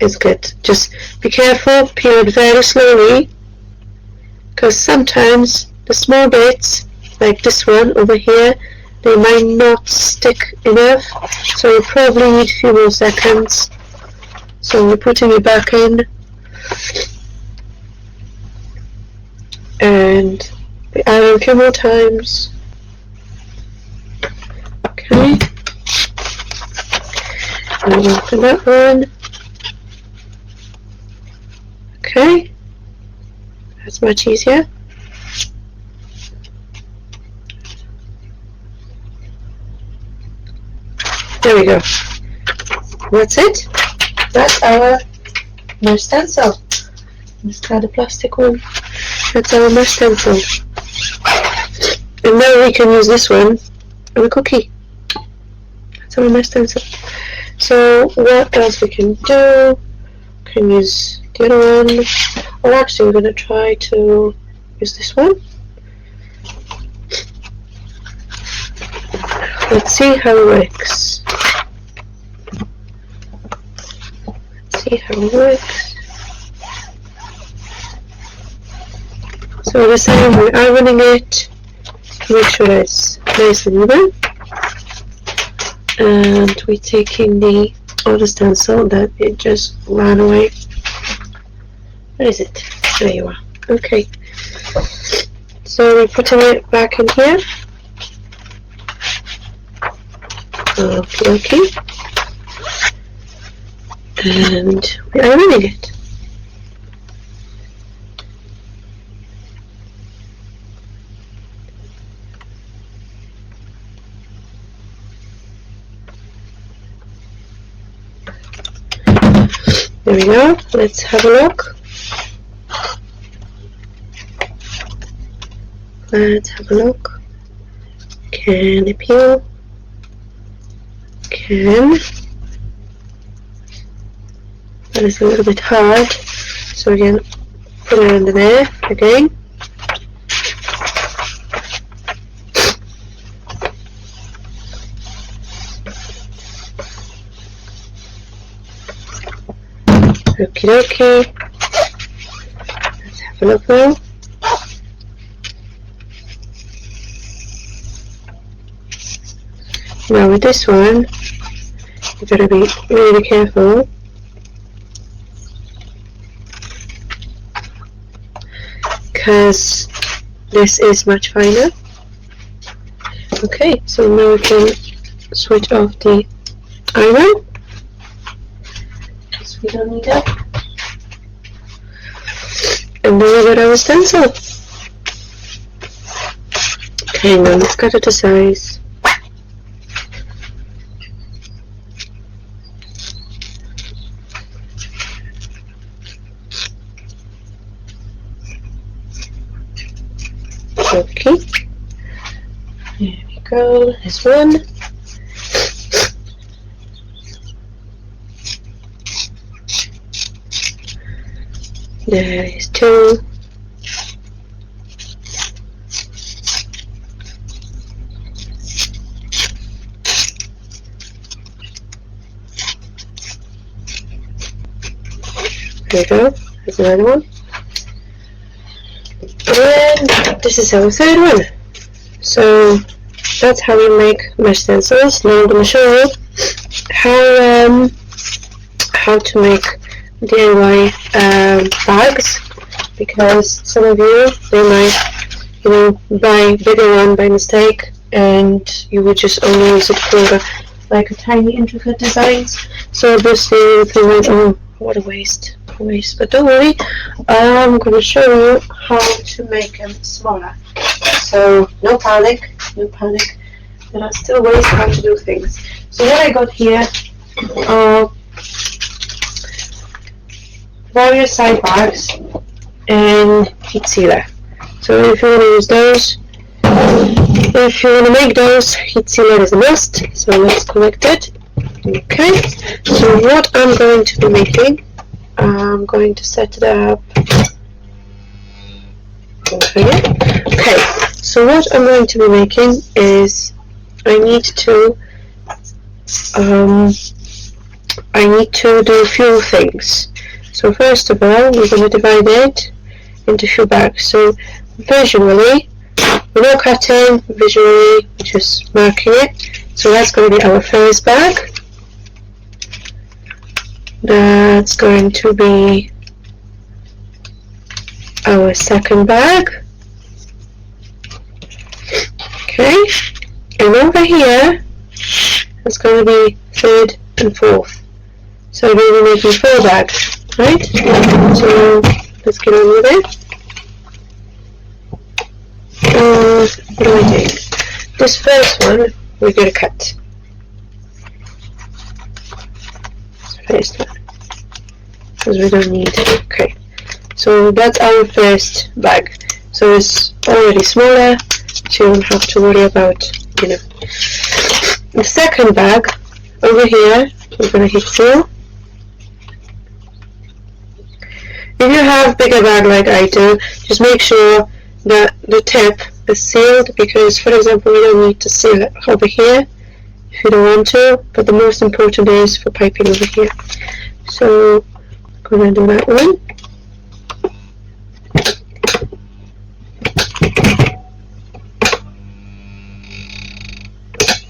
it's good. Just be careful, peel it very slowly, because sometimes the small bits, like this one over here, they might not stick enough, so you probably need a few more seconds. So we're putting it back in, and we add it a few more times. Okay, and open that one. Okay, that's much easier. There we go. That's it. That's our mesh stencil. Let's try the plastic one. That's our mesh stencil. And now we can use this one on a cookie. That's our mesh stencil. So what else we can do? We can use the other one. Well, actually, we're going to try to use this one. Let's see how it works. Let's see how it works. So this time we're ironing it to make sure that it's nice and even. And we're taking the other stencil that it just ran away. Where is it? There you are. Okay. So we're putting it back in here. Okay. And we're ironing it. There we go. Let's have a look. Let's have a look. Can it peel? Can. That is a little bit hard. So we're going to put it under there again. Okie dokie. Let's have a look now. Now with this one, you've got to be really careful. Because this is much finer. Okay, so now we can switch off the iron. We don't need that. And then we got our stencil. Okay, now let's cut it to size. Okay. There we go. There's one. There is two. There we go. There's another one. And this is our third one. So that's how we make mesh stencils. Now I'm going to show you how to make DIY bags, because some of you, they might, buy bigger one by mistake, and you would just only use it for like a tiny intricate designs. So obviously you think, oh, what a waste. always, but don't worry, I'm going to show you how to make them smaller. So no panic, no panic. There are still ways how to do things. So what I got here are various side bags and heat sealer. So if you want to use those, if you want to make those, heat sealer is a must. So let's connect it. Okay. So what I'm going to be making, I'm going to set it up over here. Okay. So what I'm going to be making is I need to do a few things. So first of all, we're going to divide it into a few bags. So visually, we're not cutting, visually, just marking it. So that's going to be our first bag. That's going to be our second bag. Okay, and over here, it's going to be third and fourth. So we're going to be making 4 bags, right? So let's get on with it. What do I take? This first one we're going to cut. First one, because we don't need it. Okay, so that's our first bag. So it's already smaller, so you don't have to worry about, The second bag over here, we're going to heat seal. If you have bigger bag like I do, just make sure that the tip is sealed, because for example you don't need to seal it over here if you don't want to, but the most important is for piping over here. So I'm going to do that one.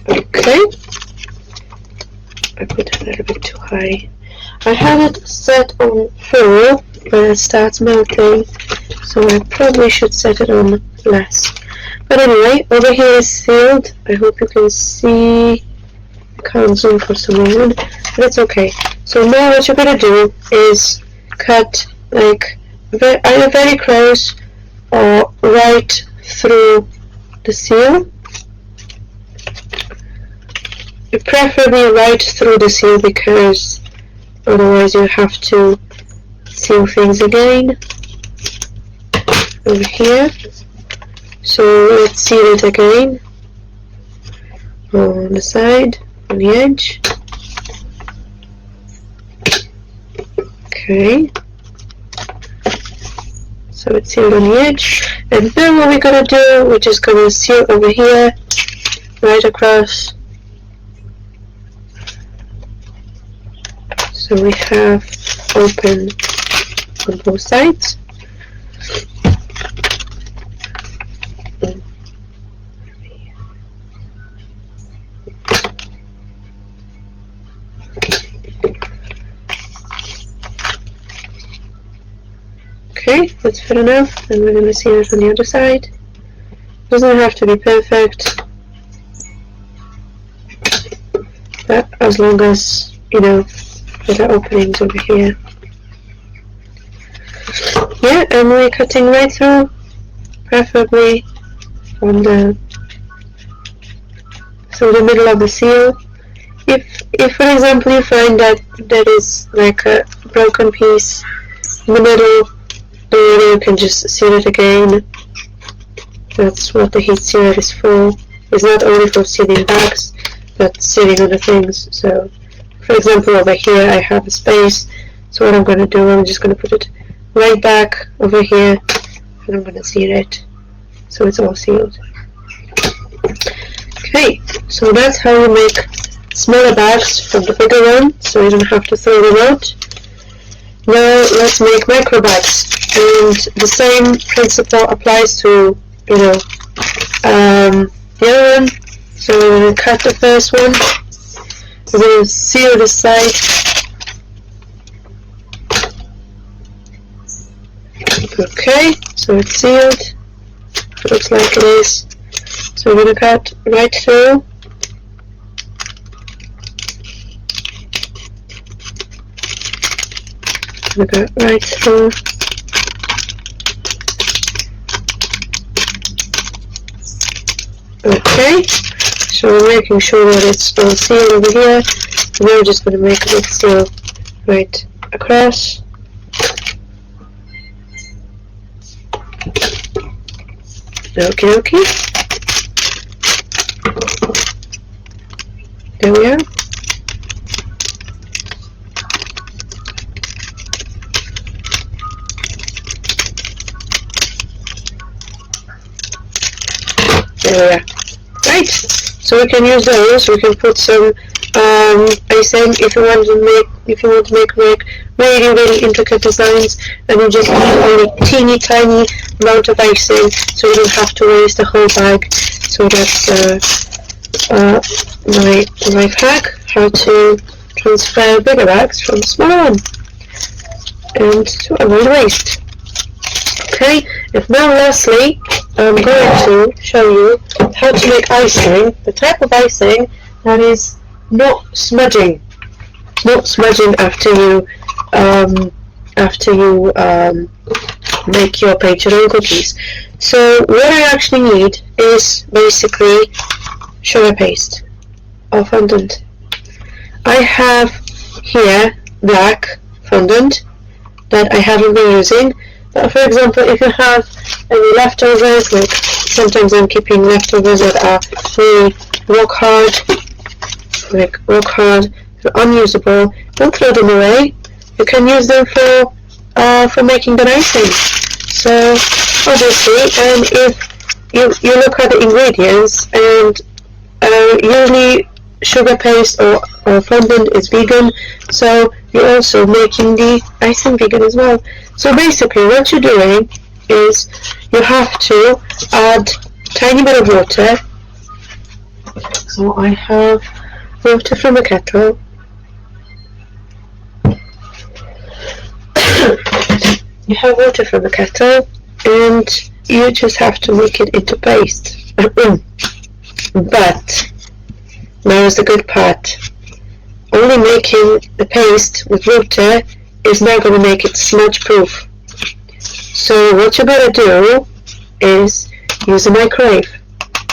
Okay, I put it a little bit too high. I had it set on full, but it starts melting, so I probably should set it on less. But anyway, over here is sealed. I hope you can see. I can't zoom for some reason, but it's okay. So now what you're going to do is cut like either very close or right through the seal. Preferably right through the seal, because otherwise you have to seal things again over here. So let's seal it again on the side, on the edge. Okay, so it's sealed on the edge, and then what we're going to do, we're just going to seal over here, right across. So we have open on both sides. Okay, that's fair enough. And we're going to seal it on the other side. Doesn't have to be perfect, but as long as, there are openings over here. Yeah, and we're cutting right through, preferably on the middle of the seal. If for example you find that there is like a broken piece in the middle, then you can just seal it again. That's what the heat sealer is for. It's not only for sealing bags, but sealing other things. So for example over here I have a space, so what I'm going to do, I'm just going to put it right back over here, and I'm going to seal it so it's all sealed. Okay, so that's how you make smaller bags from the bigger one, so you don't have to throw them out. Now let's make micro bags, and the same principle applies to the other one. So we're going to cut the first one. We're going to seal the side. Okay, so it's sealed. It looks like it is. So we're going to cut right through. gonna go right through. Okay, so we're making sure that it's still sealed over here. And we're just going to make a big seal right across. Okie dokie. There we are. There we are. Right. So we can use those. We can put some icing if you want to make really intricate designs, and you just need only teeny tiny amount of icing, so you don't have to waste the whole bag. So that's my life hack: how to transfer bigger bags from small one, and to avoid waste. Okay. If now, lastly, I'm going to show you how to make icing, the type of icing that is not smudging after you make your painted on cookies. So what I actually need is basically sugar paste or fondant. I have here black fondant that I haven't been using. But for example, if you have any leftovers, like sometimes I'm keeping leftovers that are really rock hard, unusable, don't throw them away. You can use them for making the icing. So obviously, and if you look at the ingredients, and usually sugar paste or fondant is vegan, so you're also making the icing vegan as well. So basically what you're doing is you have to add a tiny bit of water. So I have water from a kettle. You have water from a kettle, and you just have to make it into paste. But now's the good part. Only making the paste with water is not going to make it smudge proof. So what you better do is use a microwave.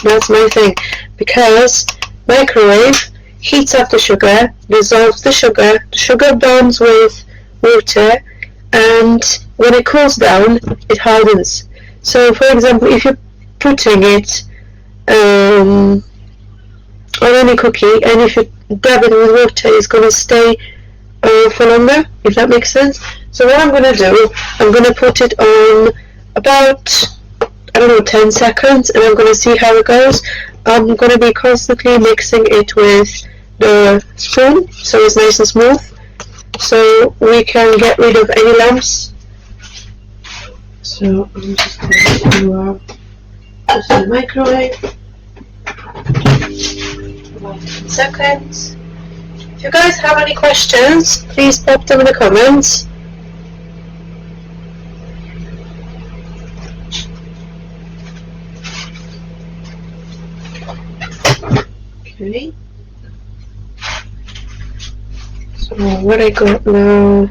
That's my thing, because microwave heats up the sugar, dissolves the sugar bonds with water, and when it cools down, it hardens. So for example, if you're putting it on any cookie, and if you dab it with water, it's going to stay for longer, if that makes sense. So what I'm going to do, I'm going to put it on about, 10 seconds, and I'm going to see how it goes. I'm going to be constantly mixing it with the spoon, so it's nice and smooth, so we can get rid of any lumps. So I'm just going to just the microwave about 10 seconds. If you guys have any questions, please pop them in the comments. Okay. So what I got now,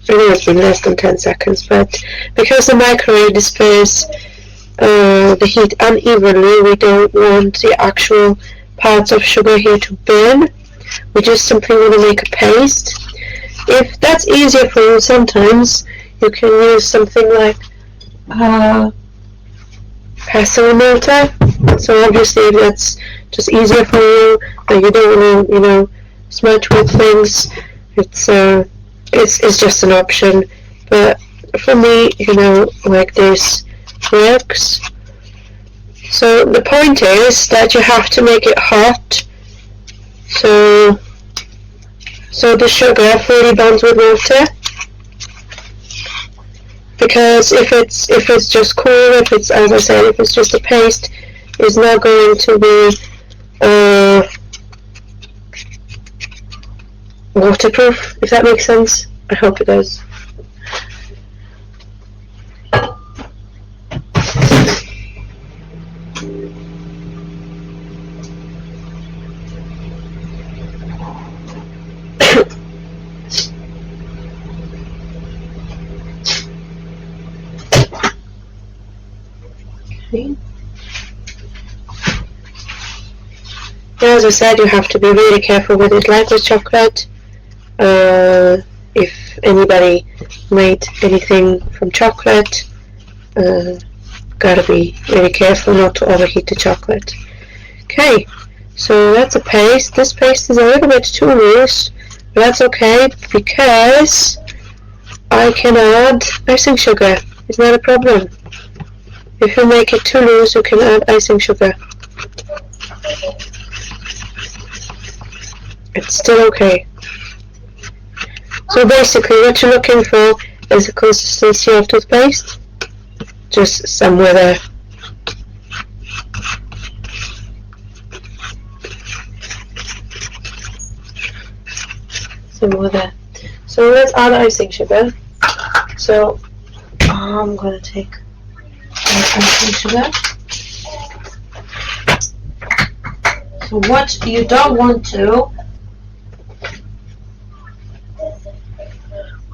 I know it's been less than 10 seconds, but because the microwave disperses the heat unevenly, we don't want the actual parts of sugar here to burn. We just simply want to make a paste. If that's easier for you, sometimes you can use something like pestle mortar. So obviously, if that's just easier for you, and you don't want to, smudge with things, it's just an option. But for me, like this works. So the point is that you have to make it hot. So the sugar fully bonds with water, because if it's just cool, if it's, as I said, if it's just a paste, it's not going to be waterproof, if that makes sense. I hope it does. As I said, you have to be really careful with it, like with chocolate. If anybody made anything from chocolate, gotta be really careful not to overheat the chocolate. Okay, so that's a paste. This paste is a little bit too loose, but that's okay because I can add icing sugar. It's not a problem. If you make it too loose, you can add icing sugar. It's still okay. So basically what you're looking for is the consistency of toothpaste. Just somewhere there. Somewhere there. So let's add icing sugar. So I'm going to take icing sugar. So what you don't want to,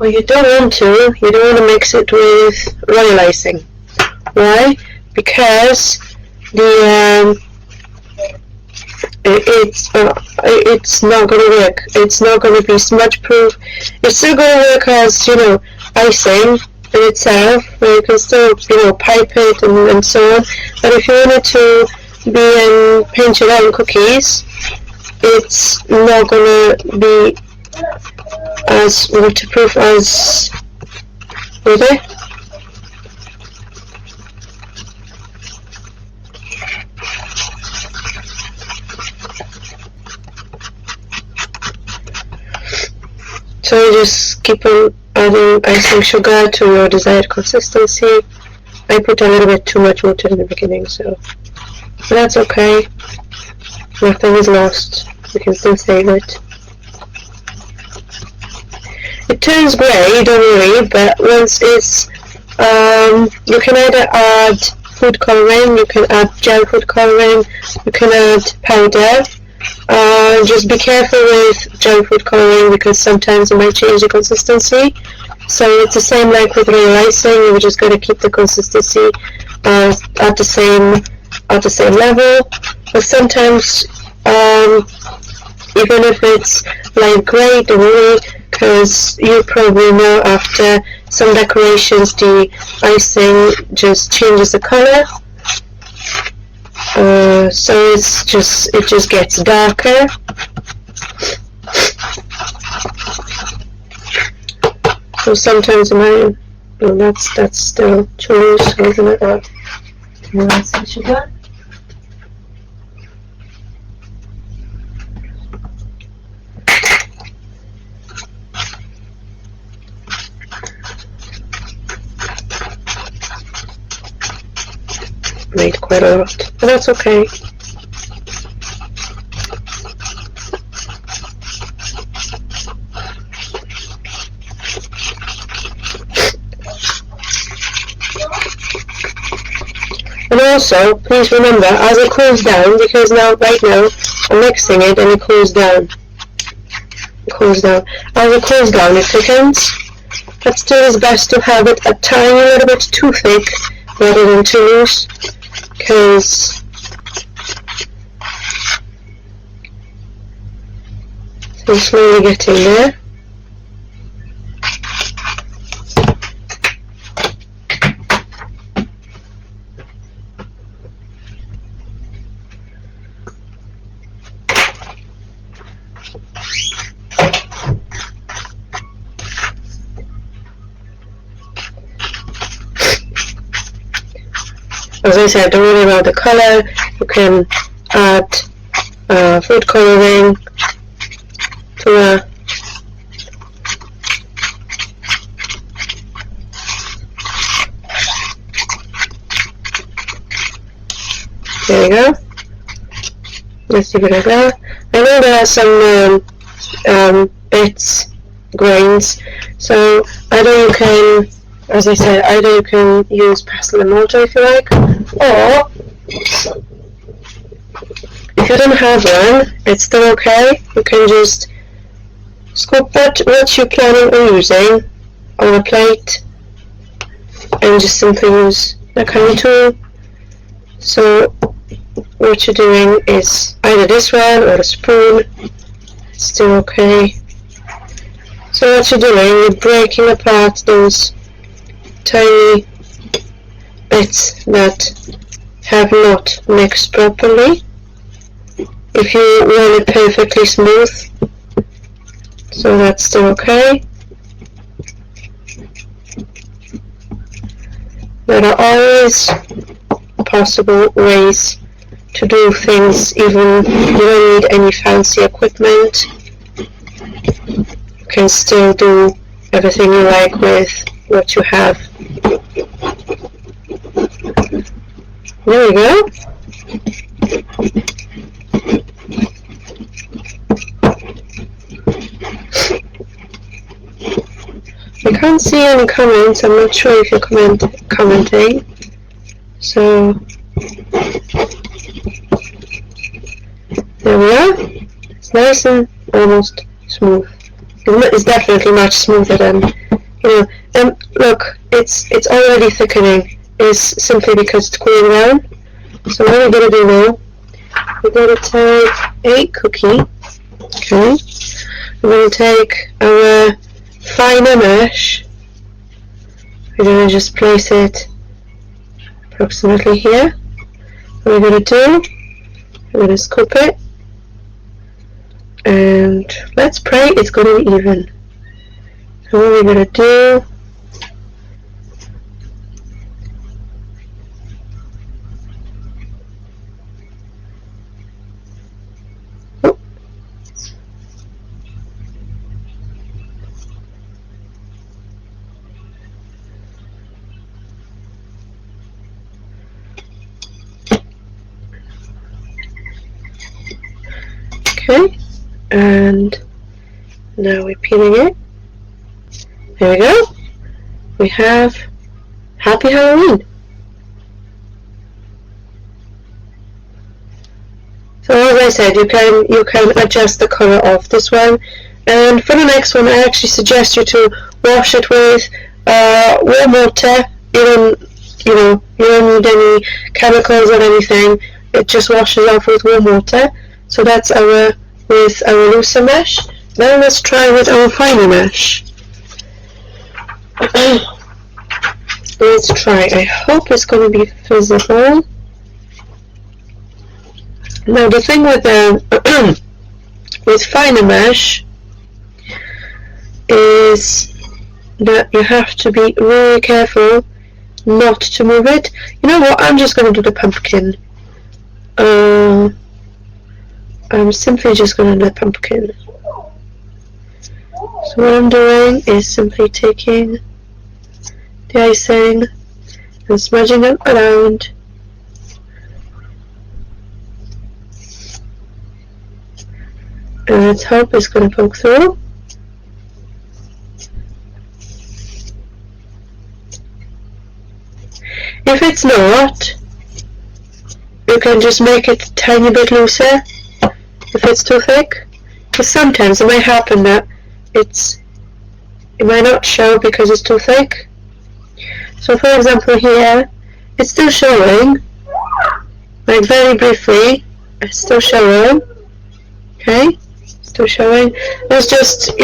you don't want to mix it with royal icing. Why? Because it's not going to work. It's not going to be smudge proof. It's still going to work as, icing in itself, where you can still, pipe it and so on. But if you want it to be paint your own cookies, it's not going to be as waterproof as, would it? So you just keep on adding icing sugar to your desired consistency. I put a little bit too much water in the beginning, so that's okay. Nothing is lost. We can still save it. It turns grey, don't worry, but once it's, you can either add food colouring, you can add gel food colouring, you can add powder. Just be careful with gel food colouring because sometimes it might change the consistency. So it's the same like with royal icing, you just got to keep the consistency at the same level. But sometimes, even if it's light grey, don't worry, because you probably know after some decorations the icing just changes the colour. So it just gets darker. So sometimes that's still too loose, so I'm gonna add more icing sugar. Made quite a lot, but that's okay. And also, please remember, as it cools down, because right now I'm mixing it and it cools down. As it cools down, it thickens. But still, it's best to have it a tiny little bit too thick rather than too loose, because I'm slowly getting there. As I said, don't worry about the color. You can add food coloring to there you go. Let's leave it like that. I know there are some grains, so either you can, as I said, either you can use pestle and mortar if you like, or if you don't have one, it's still okay. You can just scoop what you're planning on using on a plate and just simply use that kind of tool. So what you're doing is either this one or a spoon. It's still okay. So what you're doing, you're breaking apart those tiny bits that have not mixed properly. If you want it perfectly smooth, so that's still okay. There are always possible ways to do things, even you don't need any fancy equipment. You can still do everything you like with what you have. There we go. I can't see any comments. I'm not sure if you're commenting. So there we are. It's nice and almost smooth. It's definitely much smoother than, and look, it's already thickening. It's simply because it's cooling down. So what we're gonna do now, we're gonna take a cookie. Okay. We're gonna take our finer mesh. We're gonna just place it approximately here. What we're gonna do, we're gonna scoop it, and let's pray it's gonna be even. So what we're gonna do, okay, and now we're peeling it. There we go. We have Happy Halloween. So as I said, you can adjust the color of this one, and for the next one, I actually suggest you to wash it with warm water. You don't need any chemicals or anything. It just washes off with warm water. So that's our looser mesh. Now let's try with our finer mesh. Let's try. I hope it's going to be visible. Now the thing with with finer mesh is that you have to be really careful not to move it. You know what? I'm just going to do the pumpkin. I'm simply just going to do the pumpkin. So what I'm doing is simply taking the icing and smudging it around. And let's hope it's going to poke through. If it's not, you can just make it a tiny bit looser if it's too thick. Because sometimes it might happen that it might not show because it's too thick. So for example here, it's still showing, like very briefly, it's still showing, okay, still showing. It's just,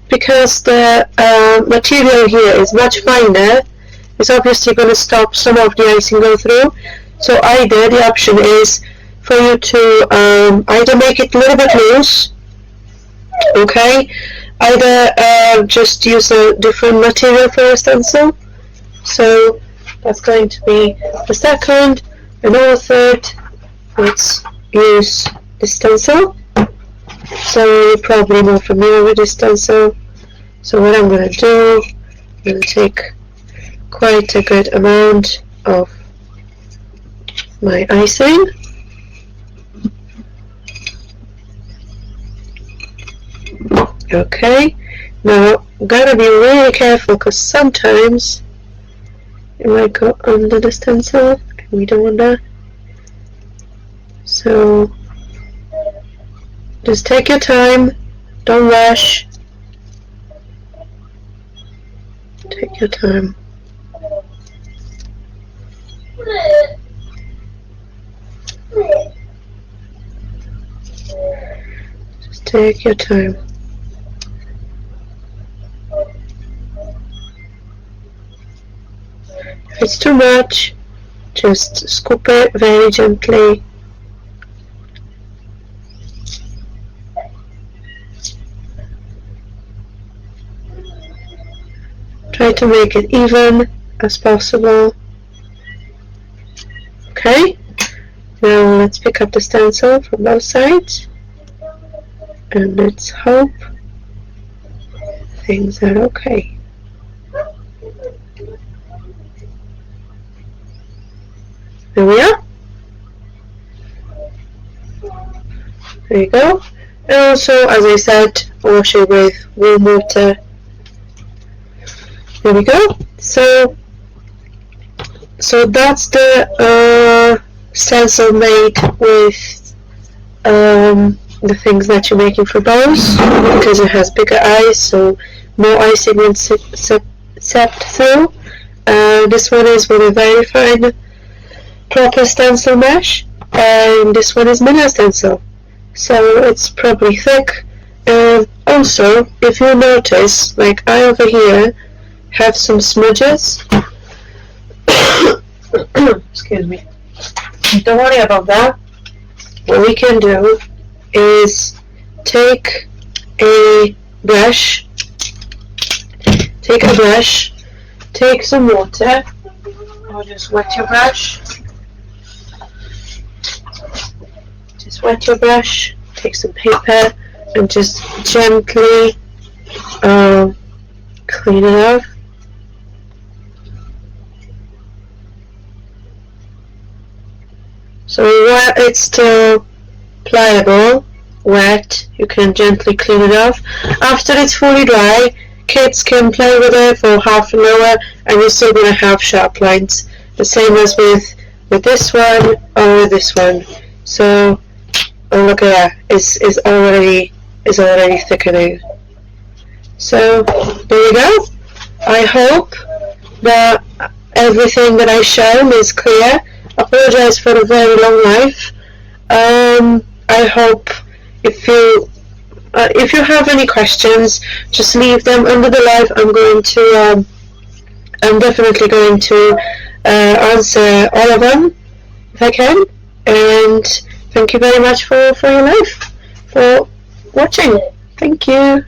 because the material here is much finer, it's obviously going to stop some of the icing go through. So either the option is for you to either make it a little bit loose, okay, either just use a different material for a stencil. So that's going to be the second, and on the third, let's use the stencil. So you're probably more familiar with this stencil. So what I'm going to do, I'm going to take quite a good amount of my icing. Okay, now gotta be really careful because sometimes it might go under the stencil and we don't want that. So just take your time, don't rush, take your time. Take your time. If it's too much, just scoop it very gently. Try to make it even as possible. Okay, now let's pick up the stencil from both sides and let's hope things are okay. There we are. There you go. And also, as I said, wash it with warm water. There we go. So that's the stencil made with the things that you're making for bows, because it has bigger eyes, so more eye segments sept through. This one is with a very fine proper stencil mesh, and this one is mini stencil, so it's probably thick. Also, if you notice, like I over here have some smudges. Excuse me. Don't worry about that. What we can do is take a brush, take some water, or just wet your brush. Just wet your brush, take some paper, and just gently clean it off. So while it's still pliable, wet, you can gently clean it off. After it's fully dry, kids can play with it for half an hour and you're still going to have sharp lines. The same as with this one or this one. So, oh look at that, it's already thickening. So, there you go. I hope that everything that I've shown is clear. I apologize for the very long life. I hope if you have any questions, just leave them under the live. I'm definitely going to answer all of them if I can. And thank you very much for your life, for watching. Thank you.